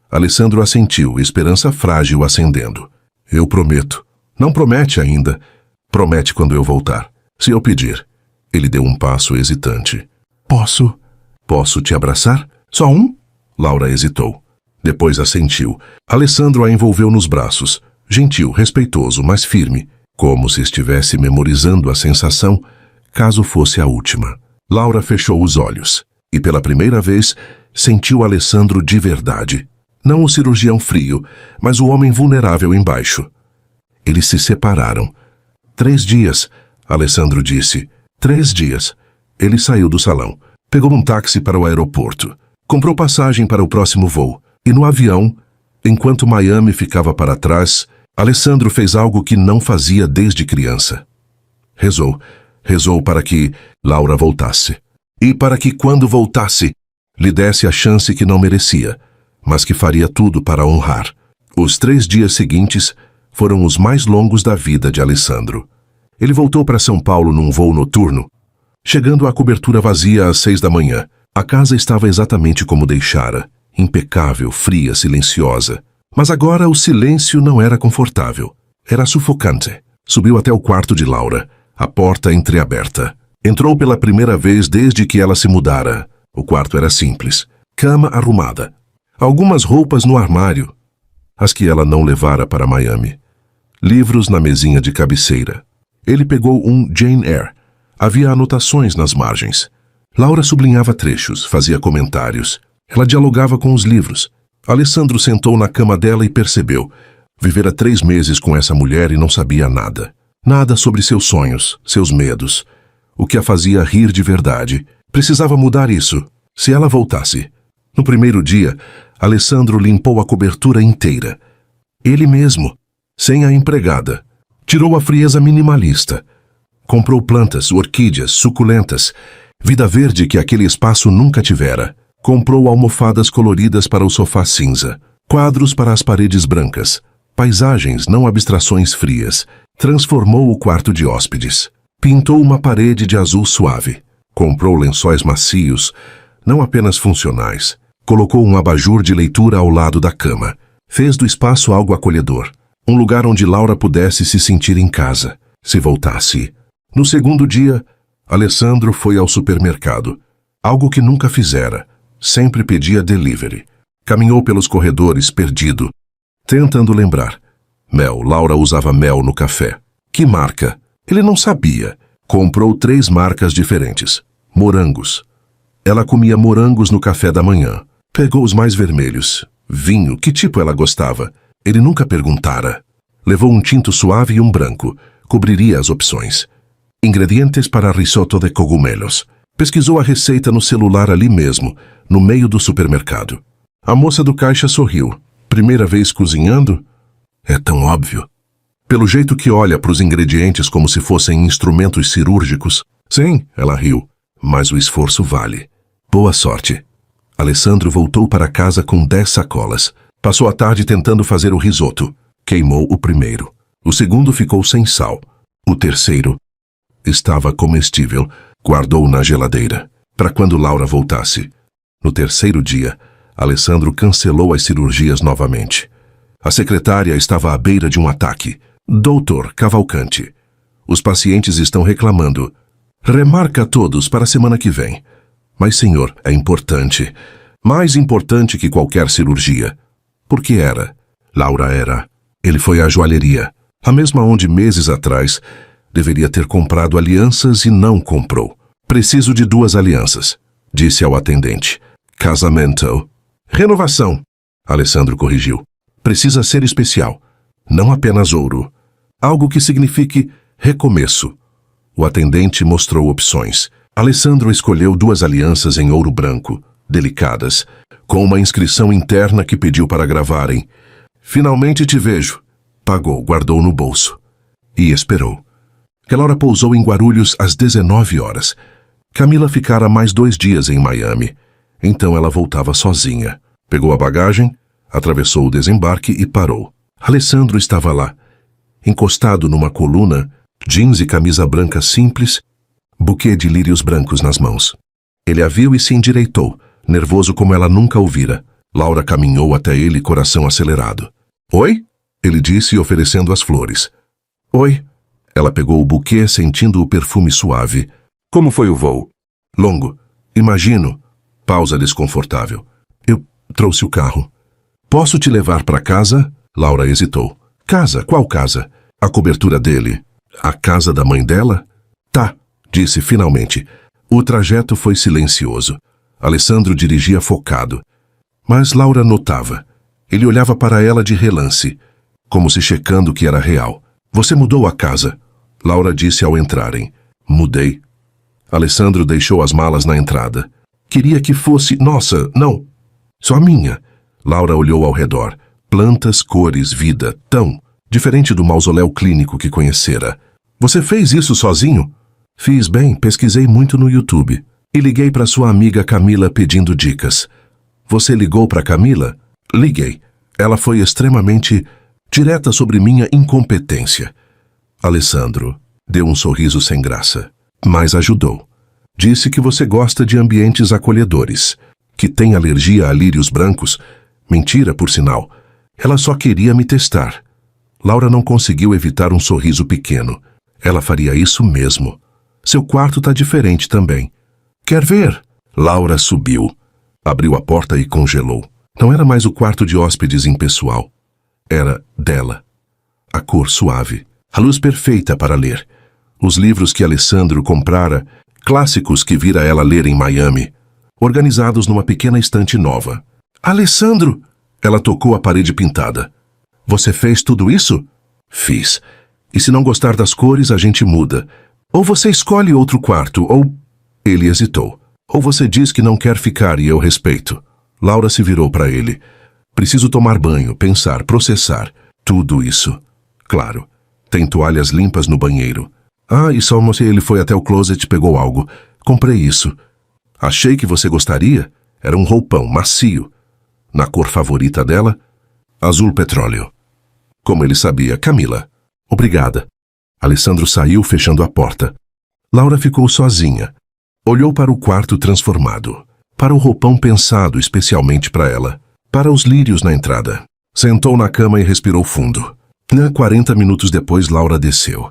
Alessandro assentiu, esperança frágil acendendo. Eu prometo. Não promete ainda. Promete quando eu voltar. Se eu pedir. Ele deu um passo hesitante. Posso? Posso te abraçar? Só um? Laura hesitou. Depois assentiu. Alessandro a envolveu nos braços. Gentil, respeitoso, mas firme. Como se estivesse memorizando a sensação, caso fosse a última. Laura fechou os olhos. E pela primeira vez, sentiu Alessandro de verdade. Não o cirurgião frio, mas o homem vulnerável embaixo. Eles se separaram. 3 dias, Alessandro disse. 3 dias. Ele saiu do salão. Pegou um táxi para o aeroporto. Comprou passagem para o próximo voo. E no avião, enquanto Miami ficava para trás, Alessandro fez algo que não fazia desde criança. Rezou. Rezou para que Laura voltasse. E para que, quando voltasse, lhe desse a chance que não merecia, mas que faria tudo para honrar. Os 3 dias seguintes foram os mais longos da vida de Alessandro. Ele voltou para São Paulo num voo noturno. Chegando à cobertura vazia às 6 da manhã, a casa estava exatamente como deixara. Impecável, fria, silenciosa. Mas agora o silêncio não era confortável. Era sufocante. Subiu até o quarto de Laura, a porta entreaberta. Entrou pela primeira vez desde que ela se mudara. O quarto era simples. Cama arrumada. Algumas roupas no armário. As que ela não levara para Miami. Livros na mesinha de cabeceira. Ele pegou um Jane Eyre. Havia anotações nas margens. Laura sublinhava trechos, fazia comentários. Ela dialogava com os livros. Alessandro sentou na cama dela e percebeu. Vivera 3 meses com essa mulher e não sabia nada. Nada sobre seus sonhos, seus medos. O que a fazia rir de verdade. Precisava mudar isso, se ela voltasse. No primeiro dia, Alessandro limpou a cobertura inteira. Ele mesmo, sem a empregada. Tirou a frieza minimalista. Comprou plantas, orquídeas, suculentas. Vida verde que aquele espaço nunca tivera. Comprou almofadas coloridas para o sofá cinza, quadros para as paredes brancas, paisagens, não abstrações frias. Transformou o quarto de hóspedes. Pintou uma parede de azul suave. Comprou lençóis macios, não apenas funcionais. Colocou um abajur de leitura ao lado da cama. Fez do espaço algo acolhedor. Um lugar onde Laura pudesse se sentir em casa, se voltasse. No segundo dia, Alessandro foi ao supermercado. Algo que nunca fizera. Sempre pedia delivery. Caminhou pelos corredores, perdido, tentando lembrar. Mel. Laura usava mel no café. Que marca? Ele não sabia. Comprou 3 marcas diferentes. Morangos. Ela comia morangos no café da manhã. Pegou os mais vermelhos. Vinho. Que tipo ela gostava? Ele nunca perguntara. Levou um tinto suave e um branco. Cobriria as opções. Ingredientes para risotto de cogumelos. Pesquisou a receita no celular ali mesmo, no meio do supermercado. A moça do caixa sorriu. Primeira vez cozinhando? É tão óbvio. Pelo jeito que olha para os ingredientes como se fossem instrumentos cirúrgicos. Sim, ela riu, mas o esforço vale. Boa sorte. Alessandro voltou para casa com 10 sacolas. Passou a tarde tentando fazer o risoto. Queimou o primeiro. O segundo ficou sem sal. O terceiro estava comestível. Guardou na geladeira, para quando Laura voltasse. No terceiro dia, Alessandro cancelou as cirurgias novamente. A secretária estava à beira de um ataque. Doutor Cavalcante, os pacientes estão reclamando. Remarca todos para a semana que vem. Mas, senhor, é importante. Mais importante que qualquer cirurgia. Por que era? Laura era. Ele foi à joalheria, a mesma onde meses atrás deveria ter comprado alianças e não comprou. Preciso de 2 alianças, disse ao atendente. Casamento. Renovação. Alessandro corrigiu. Precisa ser especial, não apenas ouro. Algo que signifique recomeço. O atendente mostrou opções. Alessandro escolheu 2 alianças em ouro branco, delicadas, com uma inscrição interna que pediu para gravarem. Finalmente te vejo. Pagou, guardou no bolso. E esperou. Aquela hora pousou em Guarulhos às 19 horas. Camila ficara mais 2 dias em Miami. Então ela voltava sozinha. Pegou a bagagem, atravessou o desembarque e parou. Alessandro estava lá, encostado numa coluna, jeans e camisa branca simples, buquê de lírios brancos nas mãos. Ele a viu e se endireitou, nervoso como ela nunca o vira. Laura caminhou até ele, coração acelerado. Oi? Ele disse, oferecendo as flores. Oi. Ela pegou o buquê, sentindo o perfume suave. Como foi o voo? Longo. Imagino. Pausa desconfortável. Eu trouxe o carro. Posso te levar para casa? Laura hesitou. Casa? Qual casa? A cobertura dele. A casa da mãe dela? Tá, disse finalmente. O trajeto foi silencioso. Alessandro dirigia focado. Mas Laura notava. Ele olhava para ela de relance, como se checando que era real. Você mudou a casa? Laura disse ao entrarem. Mudei. Alessandro deixou as malas na entrada. Queria que fosse... Nossa, não. Só minha. Laura olhou ao redor. Plantas, cores, vida, tão diferente do mausoléu clínico que conhecera. Você fez isso sozinho? Fiz bem, pesquisei muito no YouTube. E liguei para sua amiga Camila pedindo dicas. Você ligou para Camila? Liguei. Ela foi extremamente direta sobre minha incompetência. Alessandro deu um sorriso sem graça, mas ajudou. Disse que você gosta de ambientes acolhedores, que tem alergia a lírios brancos. Mentira, por sinal. Ela só queria me testar. Laura não conseguiu evitar um sorriso pequeno. Ela faria isso mesmo. Seu quarto tá diferente também. Quer ver? Laura subiu. Abriu a porta e congelou. Não era mais o quarto de hóspedes impessoal. Era dela. A cor suave. A luz perfeita para ler. Os livros que Alessandro comprara, clássicos que vira ela ler em Miami, organizados numa pequena estante nova. Alessandro! Ela tocou a parede pintada. Você fez tudo isso? Fiz. E se não gostar das cores, a gente muda. Ou você escolhe outro quarto, ou... Ele hesitou. Ou você diz que não quer ficar e eu respeito. Laura se virou para ele. Preciso tomar banho, pensar, processar. Tudo isso. Claro. Tem toalhas limpas no banheiro. Ah, e só se ele foi até o closet e pegou algo. Comprei isso. Achei que você gostaria. Era um roupão macio. Na cor favorita dela, azul petróleo. Como ele sabia, Camila. Obrigada. Alessandro saiu, fechando a porta. Laura ficou sozinha. Olhou para o quarto transformado. Para o roupão pensado especialmente para ela. Para os lírios na entrada. Sentou na cama e respirou fundo. 40 minutos depois, Laura desceu.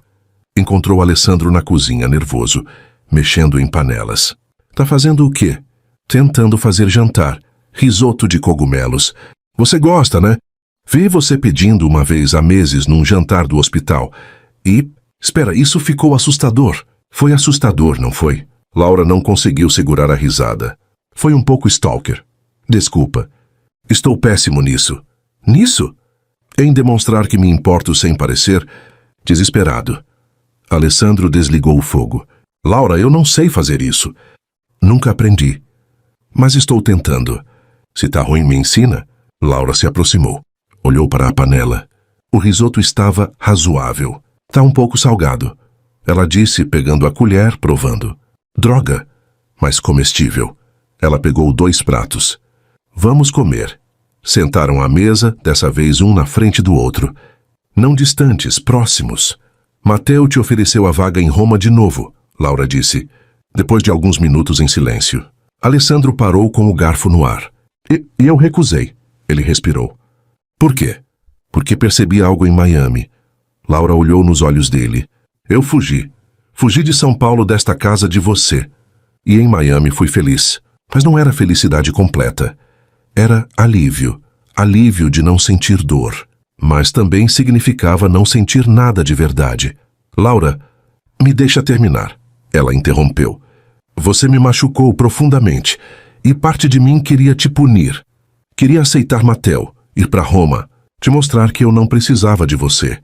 Encontrou Alessandro na cozinha, nervoso, mexendo em panelas. Tá fazendo o quê? Tentando fazer jantar. Risoto de cogumelos. Você gosta, né? Vi você pedindo uma vez há meses num jantar do hospital. E... Espera, isso ficou assustador. Foi assustador, não foi? Laura não conseguiu segurar a risada. Foi um pouco stalker. Desculpa. Estou péssimo nisso. Nisso? Em demonstrar que me importo sem parecer, desesperado. Alessandro desligou o fogo. Laura, eu não sei fazer isso. Nunca aprendi. Mas estou tentando. Se tá ruim, me ensina. Laura se aproximou. Olhou para a panela. O risoto estava razoável. Tá um pouco salgado. Ela disse, pegando a colher, provando. Droga, mas comestível. Ela pegou 2 pratos. Vamos comer. Sentaram à mesa, dessa vez um na frente do outro. Não distantes, próximos. Mateo te ofereceu a vaga em Roma de novo, Laura disse, depois de alguns minutos em silêncio. Alessandro parou com o garfo no ar. E eu recusei. Ele respirou. Por quê? Porque percebi algo em Miami. Laura olhou nos olhos dele. Eu fugi. Fugi de São Paulo, desta casa, de você. E em Miami fui feliz. Mas não era felicidade completa. Era alívio. Alívio de não sentir dor. Mas também significava não sentir nada de verdade. Laura, me deixa terminar. Ela interrompeu. Você me machucou profundamente. E parte de mim queria te punir. Queria aceitar Mateo, ir para Roma, te mostrar que eu não precisava de você.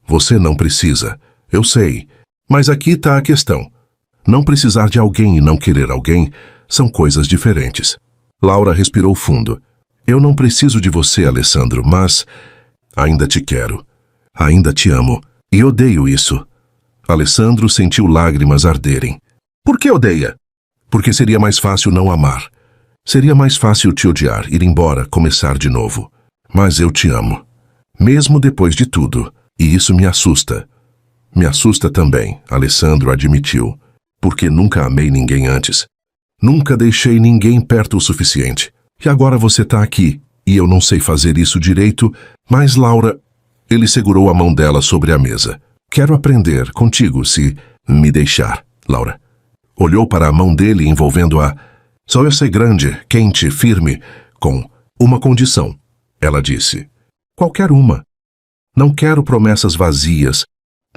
Você não precisa. Eu sei. Mas aqui está a questão. Não precisar de alguém e não querer alguém são coisas diferentes. Laura respirou fundo. Eu não preciso de você, Alessandro, mas ainda te quero. Ainda te amo. E odeio isso. Alessandro sentiu lágrimas arderem. Por que odeia? Porque seria mais fácil não amar. Seria mais fácil te odiar, ir embora, começar de novo. Mas eu te amo. Mesmo depois de tudo. E isso me assusta. Me assusta também, Alessandro admitiu. Porque nunca amei ninguém antes. Nunca deixei ninguém perto o suficiente. E agora você tá aqui, e eu não sei fazer isso direito, mas Laura... Ele segurou a mão dela sobre a mesa. Quero aprender contigo, se me deixar, Laura. Olhou para a mão dele envolvendo-a. Só eu ser grande, quente, firme, com uma condição, ela disse. Qualquer uma. Não quero promessas vazias.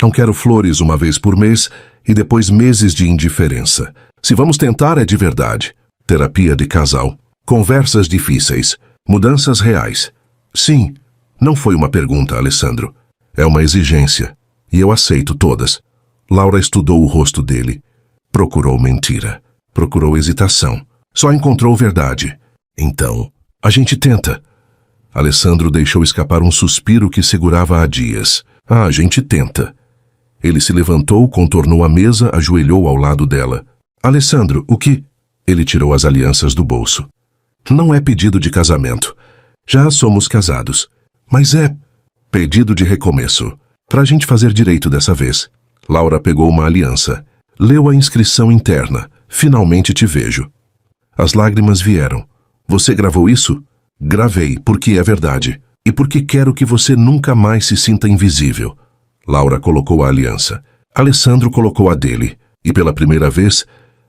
Não quero flores uma vez por mês e depois meses de indiferença. Se vamos tentar, é de verdade. Terapia de casal. Conversas difíceis. Mudanças reais. Sim, não foi uma pergunta, Alessandro. É uma exigência. E eu aceito todas. Laura estudou o rosto dele. Procurou mentira. Procurou hesitação. Só encontrou verdade. Então, a gente tenta. Alessandro deixou escapar um suspiro que segurava há dias. A gente tenta. Ele se levantou, contornou a mesa, ajoelhou ao lado dela. Alessandro, o que? Ele tirou as alianças do bolso. Não é pedido de casamento. Já somos casados. Mas é pedido de recomeço. Pra gente fazer direito dessa vez. Laura pegou uma aliança. Leu a inscrição interna. Finalmente te vejo. As lágrimas vieram. Você gravou isso? Gravei, porque é verdade. E porque quero que você nunca mais se sinta invisível. Laura colocou a aliança. Alessandro colocou a dele. E pela primeira vez,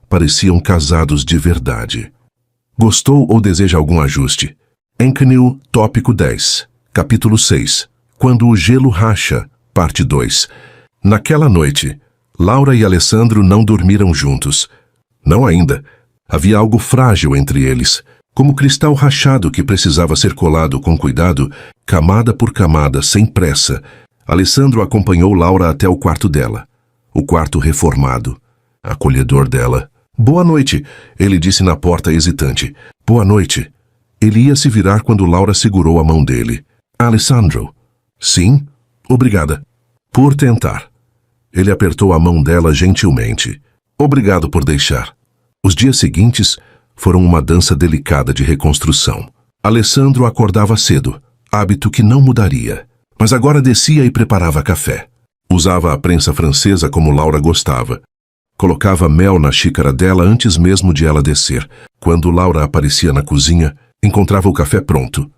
pareciam casados de verdade. Gostou ou deseja algum ajuste? Encanil, tópico 10. Capítulo 6. Quando o gelo racha, parte 2. Naquela noite, Laura e Alessandro não dormiram juntos. Não ainda. Havia algo frágil entre eles, como cristal rachado que precisava ser colado com cuidado, camada por camada, sem pressa. Alessandro acompanhou Laura até o quarto dela. O quarto reformado. Acolhedor dela. Boa noite, ele disse na porta hesitante. Boa noite. Ele ia se virar quando Laura segurou a mão dele. Alessandro. Sim? Obrigada. Por tentar. Ele apertou a mão dela gentilmente. Obrigado por deixar. Os dias seguintes foram uma dança delicada de reconstrução. Alessandro acordava cedo, hábito que não mudaria. Mas agora descia e preparava café. Usava a prensa francesa como Laura gostava. Colocava mel na xícara dela antes mesmo de ela descer. Quando Laura aparecia na cozinha, encontrava o café pronto.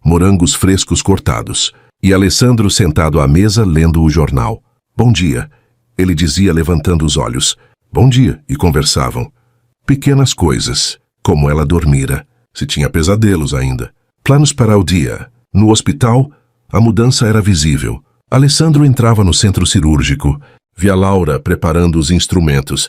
Morangos frescos cortados. E Alessandro sentado à mesa lendo o jornal. Bom dia, ele dizia levantando os olhos. Bom dia, e conversavam. Pequenas coisas, como ela dormira, se tinha pesadelos ainda. Planos para o dia. No hospital, a mudança era visível. Alessandro entrava no centro cirúrgico, via Laura preparando os instrumentos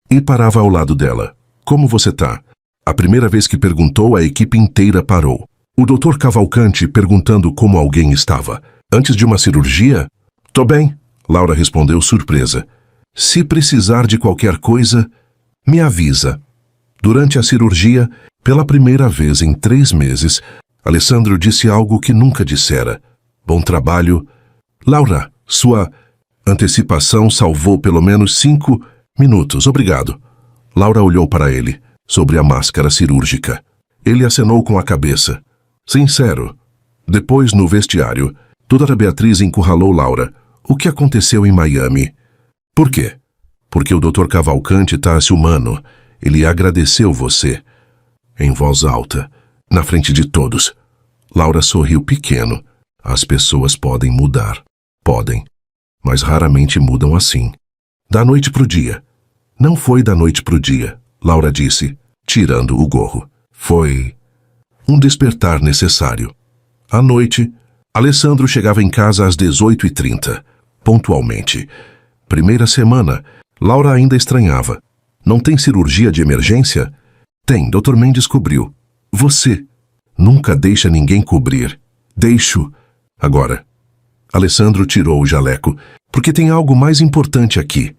e parava ao lado dela. Como você tá? A primeira vez que perguntou, a equipe inteira parou. O Dr. Cavalcante perguntando como alguém estava. Antes de uma cirurgia? Tô bem, Laura respondeu surpresa. Se precisar de qualquer coisa, me avisa. Durante a cirurgia, Pela primeira vez em 3 meses, Alessandro disse algo que nunca dissera. Bom trabalho. Laura, sua antecipação salvou pelo menos 5 minutos. Obrigado. Laura olhou para ele, sobre a máscara cirúrgica. Ele acenou com a cabeça. Sincero. Depois, no vestiário, Doutora Beatriz encurralou Laura. O que aconteceu em Miami? Por quê? Porque o Dr. Cavalcante tá-se humano. Ele agradeceu você. Em voz alta, na frente de todos. Laura sorriu pequeno. As pessoas podem mudar. Podem. Mas raramente mudam assim. Da noite pro dia. Não foi da noite pro dia, Laura disse, tirando o gorro. Foi um despertar necessário. À noite, Alessandro chegava em casa às 18h30, pontualmente. Primeira semana, Laura ainda estranhava. Não tem cirurgia de emergência? Tem, Dr. Mendes cobriu. Você nunca deixa ninguém cobrir. Deixo. Agora. Alessandro tirou o jaleco, porque tem algo mais importante aqui.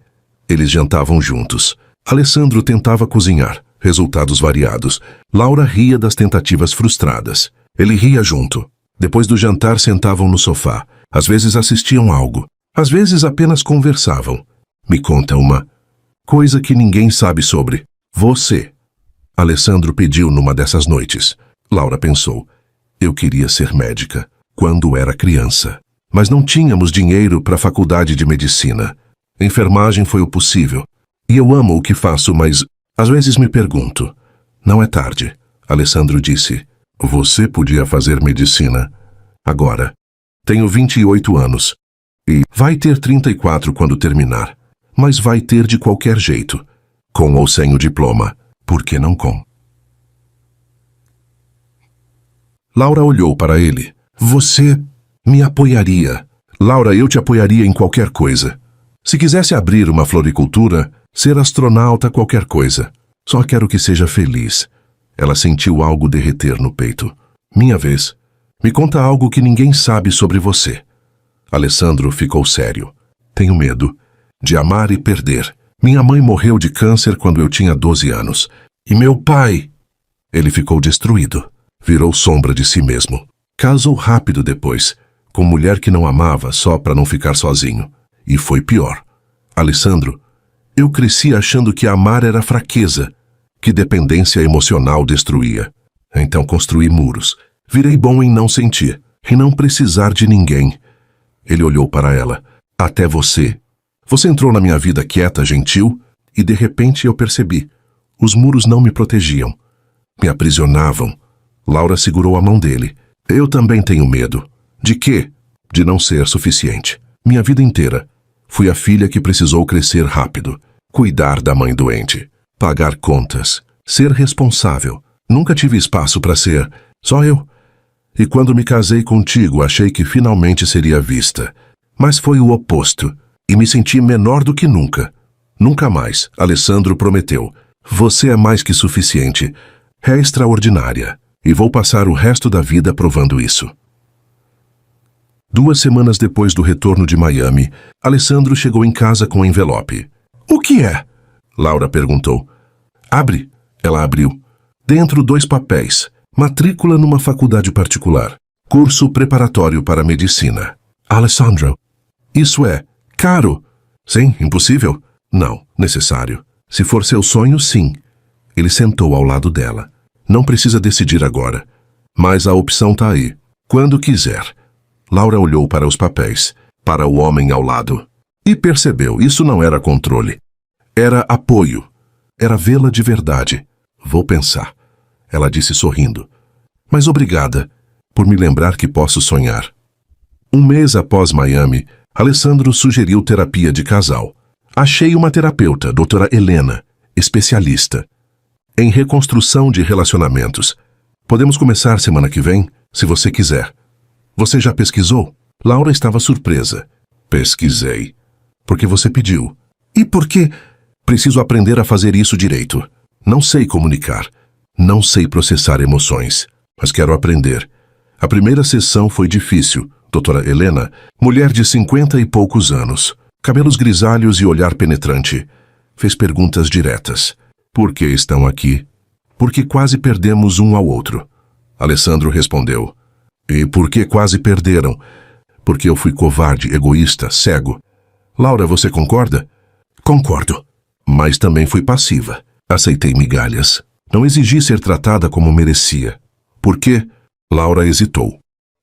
Eles jantavam juntos. Alessandro tentava cozinhar, resultados variados. Laura ria das tentativas frustradas. Ele ria junto. Depois do jantar sentavam no sofá. Às vezes assistiam algo. Às vezes apenas conversavam. Me conta uma coisa que ninguém sabe sobre você. Alessandro pediu numa dessas noites. Laura pensou. Eu queria ser médica quando era criança. Mas não tínhamos dinheiro para a faculdade de medicina. Enfermagem foi o possível. E eu amo o que faço, mas às vezes me pergunto. Não é tarde, Alessandro disse. Você podia fazer medicina. Agora. Tenho 28 anos. E vai ter 34 quando terminar. Mas vai ter de qualquer jeito. Com ou sem o diploma. Por que não com? Laura olhou para ele. Você me apoiaria. Laura, eu te apoiaria em qualquer coisa. Se quisesse abrir uma floricultura, ser astronauta, qualquer coisa. Só quero que seja feliz. Ela sentiu algo derreter no peito. Minha vez. Me conta algo que ninguém sabe sobre você. Alessandro ficou sério. Tenho medo de amar e perder. Minha mãe morreu de câncer quando eu tinha 12 anos. E meu pai... Ele ficou destruído. Virou sombra de si mesmo. Casou rápido depois, com mulher que não amava só para não ficar sozinho. E foi pior. Alessandro, eu cresci achando que amar era fraqueza, que dependência emocional destruía. Então construí muros. Virei bom em não sentir, em não precisar de ninguém. Ele olhou para ela. Até você. Você entrou na minha vida quieta, gentil, e de repente eu percebi. Os muros não me protegiam. Me aprisionavam. Laura segurou a mão dele. Eu também tenho medo. De quê? De não ser suficiente. Minha vida inteira. Fui a filha que precisou crescer rápido. Cuidar da mãe doente. Pagar contas. Ser responsável. Nunca tive espaço para ser. Só eu. E quando me casei contigo, achei que finalmente seria vista. Mas foi o oposto. E me senti menor do que nunca. Nunca mais, Alessandro prometeu. Você é mais que suficiente. É extraordinária. E vou passar o resto da vida provando isso. 2 semanas depois do retorno de Miami, Alessandro chegou em casa com um envelope. O que é? Laura perguntou. Abre. Ela abriu. Dentro 2 papéis. Matrícula numa faculdade particular. Curso preparatório para medicina. Alessandro. Isso é caro. Sim, impossível? Não, necessário. Se for seu sonho, sim. Ele sentou ao lado dela. Não precisa decidir agora. Mas a opção tá aí. Quando quiser. Laura olhou para os papéis, para o homem ao lado. E percebeu, isso não era controle. Era apoio. Era vê-la de verdade. Vou pensar. Ela disse sorrindo. Mas obrigada por me lembrar que posso sonhar. 1 mês após Miami, Alessandro sugeriu terapia de casal. Achei uma terapeuta, doutora Helena, especialista em reconstrução de relacionamentos. Podemos começar semana que vem, se você quiser. Você já pesquisou? Laura estava surpresa. Pesquisei. Porque você pediu. E por quê? Preciso aprender a fazer isso direito. Não sei comunicar. Não sei processar emoções. Mas quero aprender. A primeira sessão foi difícil. Doutora Helena, mulher de 50 e poucos anos. Cabelos grisalhos e olhar penetrante. Fez perguntas diretas. Por que estão aqui? Porque quase perdemos um ao outro. Alessandro respondeu. E por que quase perderam? Porque eu fui covarde, egoísta, cego. Laura, você concorda? Concordo. Mas também fui passiva. Aceitei migalhas. Não exigi ser tratada como merecia. Por quê? Laura hesitou.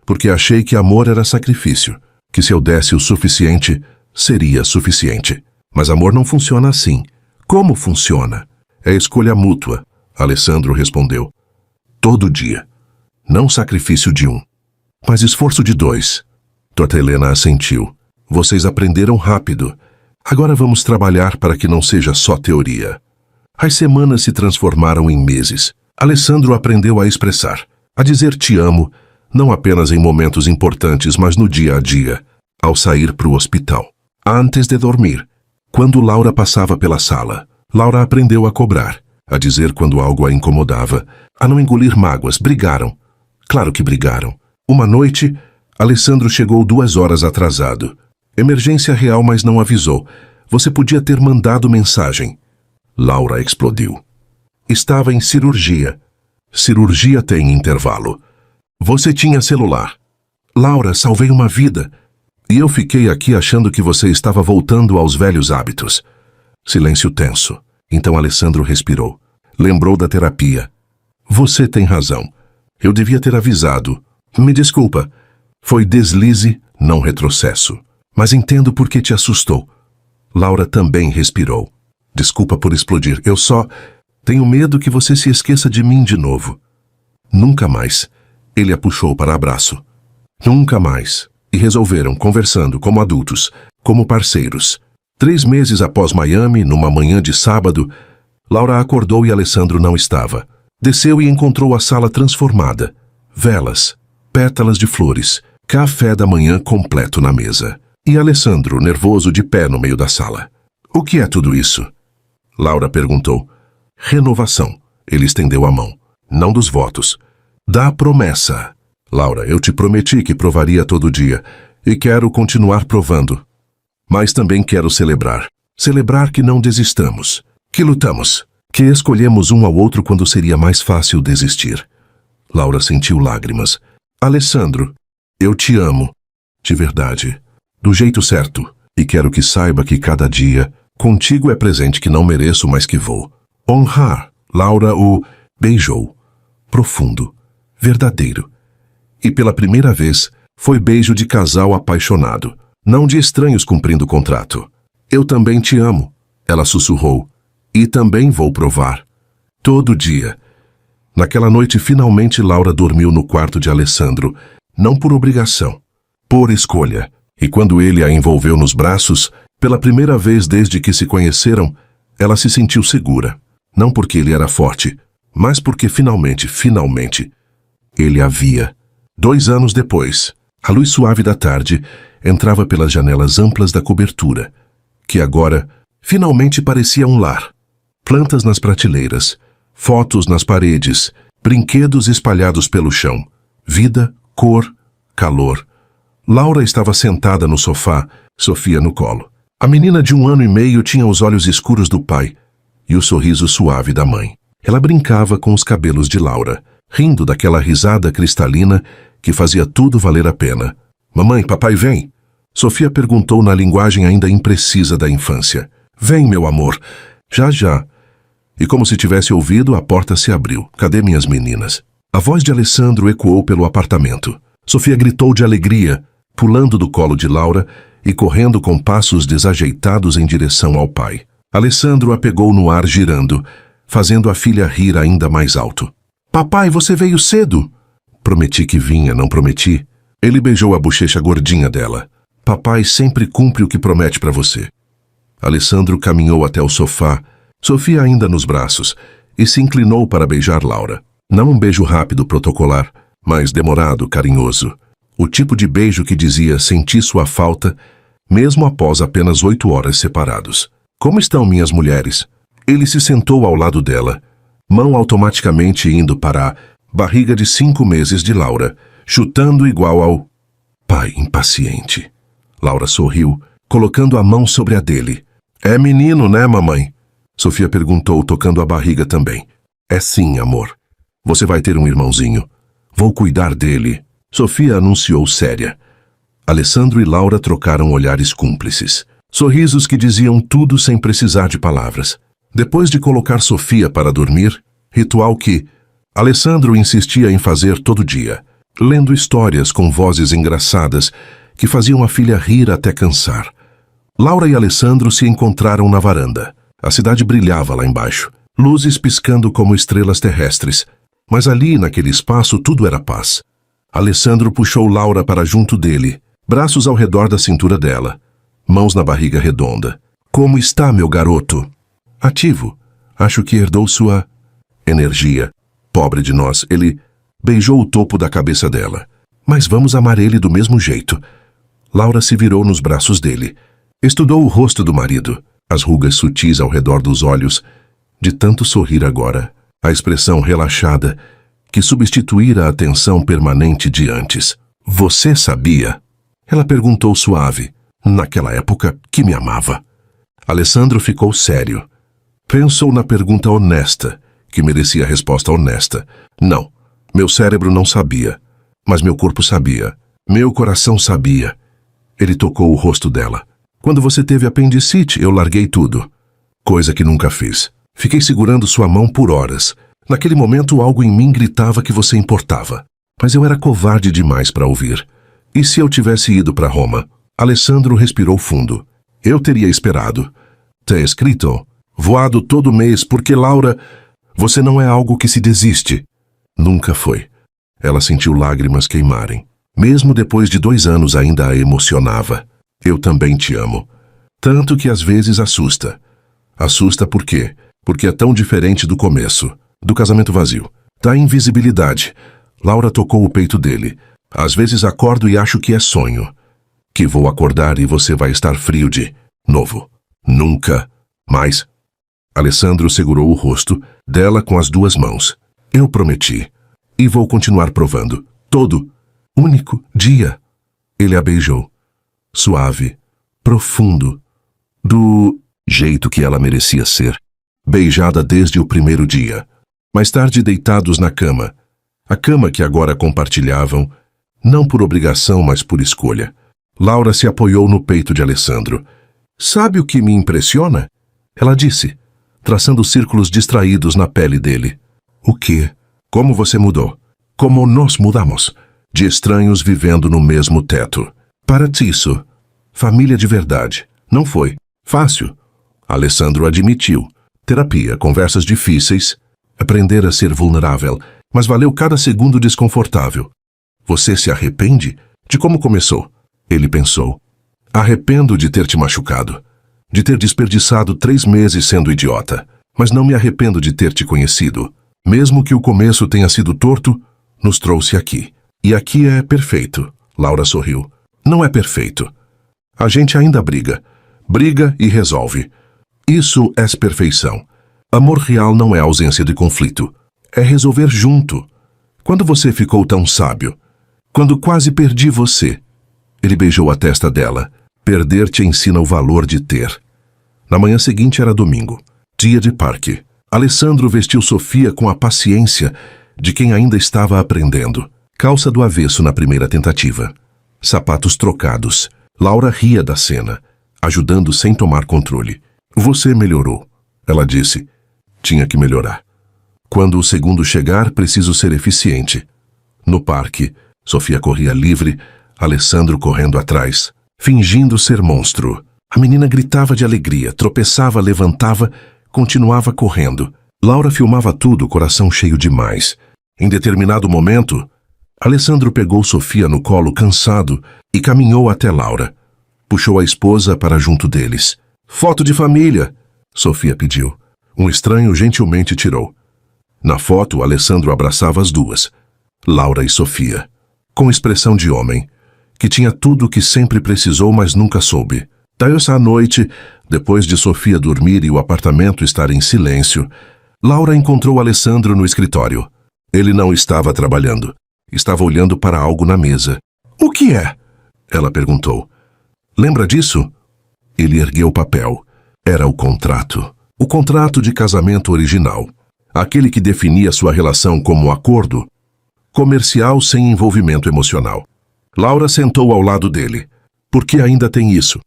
Porque achei que amor era sacrifício. Que se eu desse o suficiente, seria suficiente. Mas amor não funciona assim. Como funciona? É escolha mútua. Alessandro respondeu. Todo dia. Não sacrifício de um, mas esforço de dois. Torta Helena assentiu. Vocês aprenderam rápido. Agora vamos trabalhar para que não seja só teoria. As semanas se transformaram em meses. Alessandro aprendeu a expressar, a dizer te amo, não apenas em momentos importantes, mas no dia a dia, ao sair para o hospital. Antes de dormir, quando Laura passava pela sala, Laura aprendeu a cobrar, a dizer quando algo a incomodava, a não engolir mágoas. Brigaram. Claro que brigaram. Uma noite, Alessandro chegou 2 horas atrasado. Emergência real, mas não avisou. Você podia ter mandado mensagem. Laura explodiu. Estava em cirurgia. Cirurgia tem intervalo. Você tinha celular. Laura, salvei uma vida. E eu fiquei aqui achando que você estava voltando aos velhos hábitos. Silêncio tenso. Então Alessandro respirou. Lembrou da terapia. Você tem razão. Eu devia ter avisado. Me desculpa. Foi deslize, não retrocesso. Mas entendo por que te assustou. Laura também respirou. Desculpa por explodir. Eu só tenho medo que você se esqueça de mim de novo. Nunca mais. Ele a puxou para abraço. Nunca mais. E resolveram, conversando como adultos, como parceiros. 3 meses após Miami, numa manhã de sábado, Laura acordou e Alessandro não estava. Desceu e encontrou a sala transformada. Velas, pétalas de flores, café da manhã completo na mesa. E Alessandro, nervoso, de pé no meio da sala. O que é tudo isso? Laura perguntou. Renovação. Ele estendeu a mão. Não dos votos. Da promessa. Laura, eu te prometi que provaria todo dia. E quero continuar provando. Mas também quero celebrar. Celebrar que não desistamos. Que lutamos. Que escolhemos um ao outro quando seria mais fácil desistir. Laura sentiu lágrimas. Alessandro, eu te amo. De verdade. Do jeito certo. E quero que saiba que cada dia, contigo é presente que não mereço, mas que vou honrar. Laura o beijou. Profundo. Verdadeiro. E pela primeira vez, foi beijo de casal apaixonado. Não de estranhos cumprindo o contrato. Eu também te amo. Ela sussurrou. E também vou provar. Todo dia. Naquela noite, finalmente, Laura dormiu no quarto de Alessandro, não por obrigação, por escolha. E quando ele a envolveu nos braços, pela primeira vez desde que se conheceram, ela se sentiu segura. Não porque ele era forte, mas porque finalmente, ele a via. 2 anos depois, a luz suave da tarde entrava pelas janelas amplas da cobertura, que agora, finalmente parecia um lar. Plantas nas prateleiras, fotos nas paredes, brinquedos espalhados pelo chão. Vida, cor, calor. Laura estava sentada no sofá, Sofia no colo. A menina de 1 ano e meio tinha os olhos escuros do pai e o sorriso suave da mãe. Ela brincava com os cabelos de Laura, rindo daquela risada cristalina que fazia tudo valer a pena. Mamãe, papai vem? Sofia perguntou na linguagem ainda imprecisa da infância. Vem, meu amor. Já, já. E como se tivesse ouvido, a porta se abriu. Cadê minhas meninas? A voz de Alessandro ecoou pelo apartamento. Sofia gritou de alegria, pulando do colo de Laura e correndo com passos desajeitados em direção ao pai. Alessandro a pegou no ar girando, fazendo a filha rir ainda mais alto. Papai, você veio cedo! Prometi que vinha, não prometi? Ele beijou a bochecha gordinha dela. Papai sempre cumpre o que promete para você. Alessandro caminhou até o sofá, Sofia ainda nos braços, e se inclinou para beijar Laura. Não um beijo rápido protocolar, mas demorado, carinhoso. O tipo de beijo que dizia senti sua falta, mesmo após apenas 8 horas separados. Como estão minhas mulheres? Ele se sentou ao lado dela, mão automaticamente indo para a barriga de 5 meses de Laura, chutando igual ao pai impaciente. Laura sorriu, colocando a mão sobre a dele. É menino, né, mamãe? Sofia perguntou, tocando a barriga também. É sim, amor. Você vai ter um irmãozinho. Vou cuidar dele. Sofia anunciou séria. Alessandro e Laura trocaram olhares cúmplices. Sorrisos que diziam tudo sem precisar de palavras. Depois de colocar Sofia para dormir, ritual que Alessandro insistia em fazer todo dia, lendo histórias com vozes engraçadas que faziam a filha rir até cansar. Laura e Alessandro se encontraram na varanda. A cidade brilhava lá embaixo, luzes piscando como estrelas terrestres. Mas ali, naquele espaço, tudo era paz. Alessandro puxou Laura para junto dele, braços ao redor da cintura dela, mãos na barriga redonda. Como está, meu garoto? Ativo. Acho que herdou sua energia. Pobre de nós, ele beijou o topo da cabeça dela. Mas vamos amar ele do mesmo jeito. Laura se virou nos braços dele. Estudou o rosto do marido, as rugas sutis ao redor dos olhos, de tanto sorrir agora, a expressão relaxada que substituíra a tensão permanente de antes. Você sabia? Ela perguntou suave, naquela época que me amava. Alessandro ficou sério. Pensou na pergunta honesta, que merecia resposta honesta. Não, meu cérebro não sabia, mas meu corpo sabia. Meu coração sabia. Ele tocou o rosto dela. Quando você teve apendicite, eu larguei tudo. Coisa que nunca fiz. Fiquei segurando sua mão por horas. Naquele momento, algo em mim gritava que você importava. Mas eu era covarde demais para ouvir. E se eu tivesse ido para Roma? Alessandro respirou fundo. Eu teria esperado. Ter escrito, voado todo mês, porque Laura, você não é algo que se desiste. Nunca foi. Ela sentiu lágrimas queimarem. Mesmo depois de 2 anos ainda a emocionava. Eu também te amo. Tanto que às vezes assusta. Assusta por quê? Porque é tão diferente do começo, do casamento vazio, da invisibilidade. Laura tocou o peito dele. Às vezes acordo e acho que é sonho. Que vou acordar e você vai estar frio de novo. Nunca mais. Alessandro segurou o rosto dela com as 2 mãos. Eu prometi. E vou continuar provando. Todo único dia. Ele a beijou. Suave, profundo, do jeito que ela merecia ser. Beijada desde o primeiro dia. Mais tarde deitados na cama. A cama que agora compartilhavam, não por obrigação, mas por escolha. Laura se apoiou no peito de Alessandro. Sabe o que me impressiona? Ela disse, traçando círculos distraídos na pele dele. O quê? Como você mudou? Como nós mudamos? De estranhos vivendo no mesmo teto. Para ti isso, família de verdade. Não foi fácil. Alessandro admitiu. Terapia, conversas difíceis, aprender a ser vulnerável, mas valeu cada segundo desconfortável. Você se arrepende de como começou? Ele pensou. Arrependo de ter te machucado, de ter desperdiçado 3 meses sendo idiota, mas não me arrependo de ter te conhecido. Mesmo que o começo tenha sido torto, nos trouxe aqui. E aqui é perfeito. Laura sorriu. Não é perfeito. A gente ainda briga. Briga e resolve. Isso é perfeição. Amor real não é ausência de conflito. É resolver junto. Quando você ficou tão sábio? Quando quase perdi você? Ele beijou a testa dela. Perder te ensina o valor de ter. Na manhã seguinte era domingo. Dia de parque. Alessandro vestiu Sofia com a paciência de quem ainda estava aprendendo. Calça do avesso na primeira tentativa. Sapatos trocados. Laura ria da cena, ajudando sem tomar controle. Você melhorou, ela disse. Tinha que melhorar. Quando o segundo chegar, preciso ser eficiente. No parque, Sofia corria livre, Alessandro correndo atrás, fingindo ser monstro. A menina gritava de alegria, tropeçava, levantava, continuava correndo. Laura filmava tudo, coração cheio demais. Em determinado momento, Alessandro pegou Sofia no colo cansado e caminhou até Laura. Puxou a esposa para junto deles. Foto de família, Sofia pediu. Um estranho gentilmente tirou. Na foto, Alessandro abraçava as 2, Laura e Sofia, com expressão de homem, que tinha tudo o que sempre precisou, mas nunca soube. Daí essa noite, depois de Sofia dormir e o apartamento estar em silêncio, Laura encontrou Alessandro no escritório. Ele não estava trabalhando. Estava olhando para algo na mesa. O que é? Ela perguntou. Lembra disso? Ele ergueu o papel. Era o contrato. O contrato de casamento original. aquele que definia sua relação como acordo comercial sem envolvimento emocional. Laura sentou ao lado dele. Por que ainda tem isso?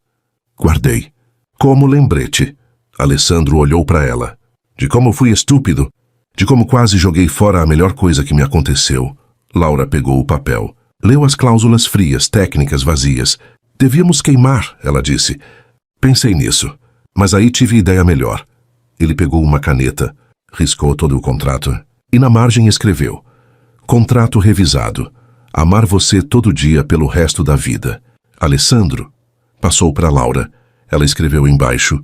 Guardei. Como lembrete. Alessandro olhou para ela. De como fui estúpido. De como quase joguei fora a melhor coisa que me aconteceu. Laura pegou o papel. Leu as cláusulas frias, técnicas vazias. Devíamos queimar, ela disse. Pensei nisso. Mas aí tive ideia melhor. Ele pegou uma caneta, riscou todo o contrato e na margem escreveu: contrato revisado. Amar você todo dia pelo resto da vida. Alessandro. Passou para Laura. Ela escreveu embaixo: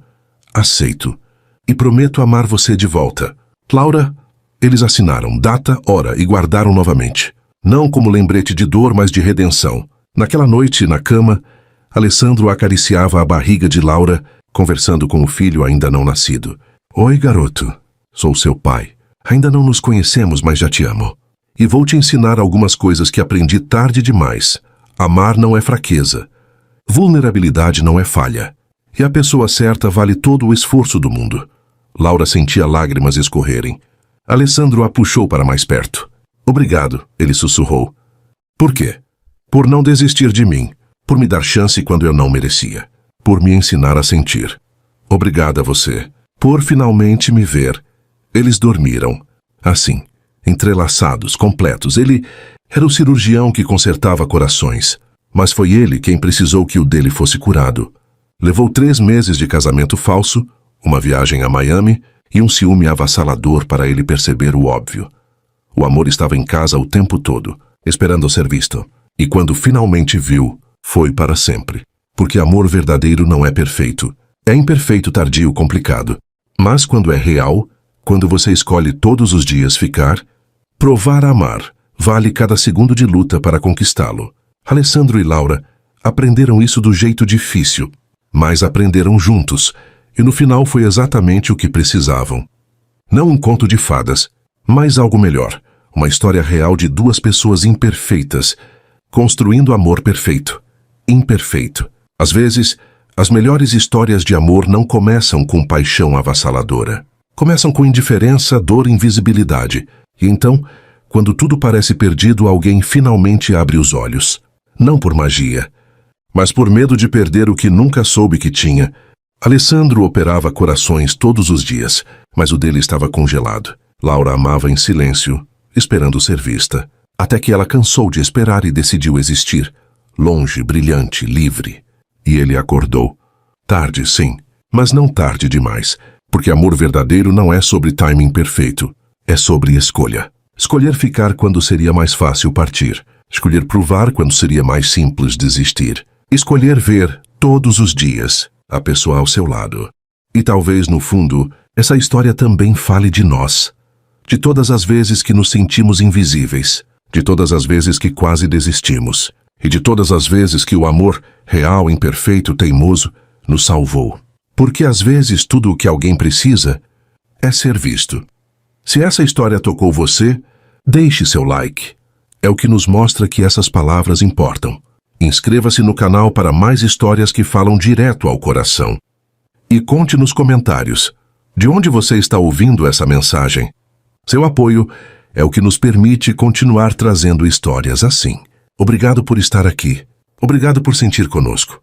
aceito. E prometo amar você de volta. Laura. Eles assinaram data, hora e guardaram novamente. Não como lembrete de dor, mas de redenção. Naquela noite, na cama, Alessandro acariciava a barriga de Laura, conversando com o filho ainda não nascido. Oi, garoto. Sou seu pai. Ainda não nos conhecemos, mas já te amo. E vou te ensinar algumas coisas que aprendi tarde demais. Amar não é fraqueza. Vulnerabilidade não é falha. E a pessoa certa vale todo o esforço do mundo. Laura sentia lágrimas escorrerem. Alessandro a puxou para mais perto. Obrigado, ele sussurrou. Por quê? Por não desistir de mim. Por me dar chance quando eu não merecia. Por me ensinar a sentir. Obrigada a você. Por finalmente me ver. Eles dormiram. Assim, entrelaçados, completos. Ele era o cirurgião que consertava corações. Mas foi ele quem precisou que o dele fosse curado. Levou 3 meses de casamento falso, uma viagem a Miami e um ciúme avassalador para ele perceber o óbvio. O amor estava em casa o tempo todo, esperando ser visto. E quando finalmente viu, foi para sempre. Porque amor verdadeiro não é perfeito. É imperfeito, tardio, complicado. Mas quando é real, quando você escolhe todos os dias ficar, provar amar, vale cada segundo de luta para conquistá-lo. Alessandro e Laura aprenderam isso do jeito difícil, mas aprenderam juntos, e no final foi exatamente o que precisavam. Não um conto de fadas, mas algo melhor. Uma história real de 2 pessoas imperfeitas, construindo amor perfeito. Imperfeito. Às vezes, as melhores histórias de amor não começam com paixão avassaladora. Começam com indiferença, dor e invisibilidade. E então, quando tudo parece perdido, alguém finalmente abre os olhos. Não por magia, mas por medo de perder o que nunca soube que tinha. Alessandro operava corações todos os dias, mas o dele estava congelado. Laura amava em silêncio, esperando ser vista, até que ela cansou de esperar e decidiu existir, longe, brilhante, livre. E ele acordou. Tarde, sim, mas não tarde demais, porque amor verdadeiro não é sobre timing perfeito, é sobre escolha. Escolher ficar quando seria mais fácil partir, escolher provar quando seria mais simples desistir, escolher ver, todos os dias, a pessoa ao seu lado. E talvez, no fundo, essa história também fale de nós. De todas as vezes que nos sentimos invisíveis. De todas as vezes que quase desistimos. E de todas as vezes que o amor, real, imperfeito, teimoso, nos salvou. Porque às vezes tudo o que alguém precisa é ser visto. Se essa história tocou você, deixe seu like. É o que nos mostra que essas palavras importam. Inscreva-se no canal para mais histórias que falam direto ao coração. E conte nos comentários de onde você está ouvindo essa mensagem. Seu apoio é o que nos permite continuar trazendo histórias assim. Obrigado por estar aqui. Obrigado por sentir conosco.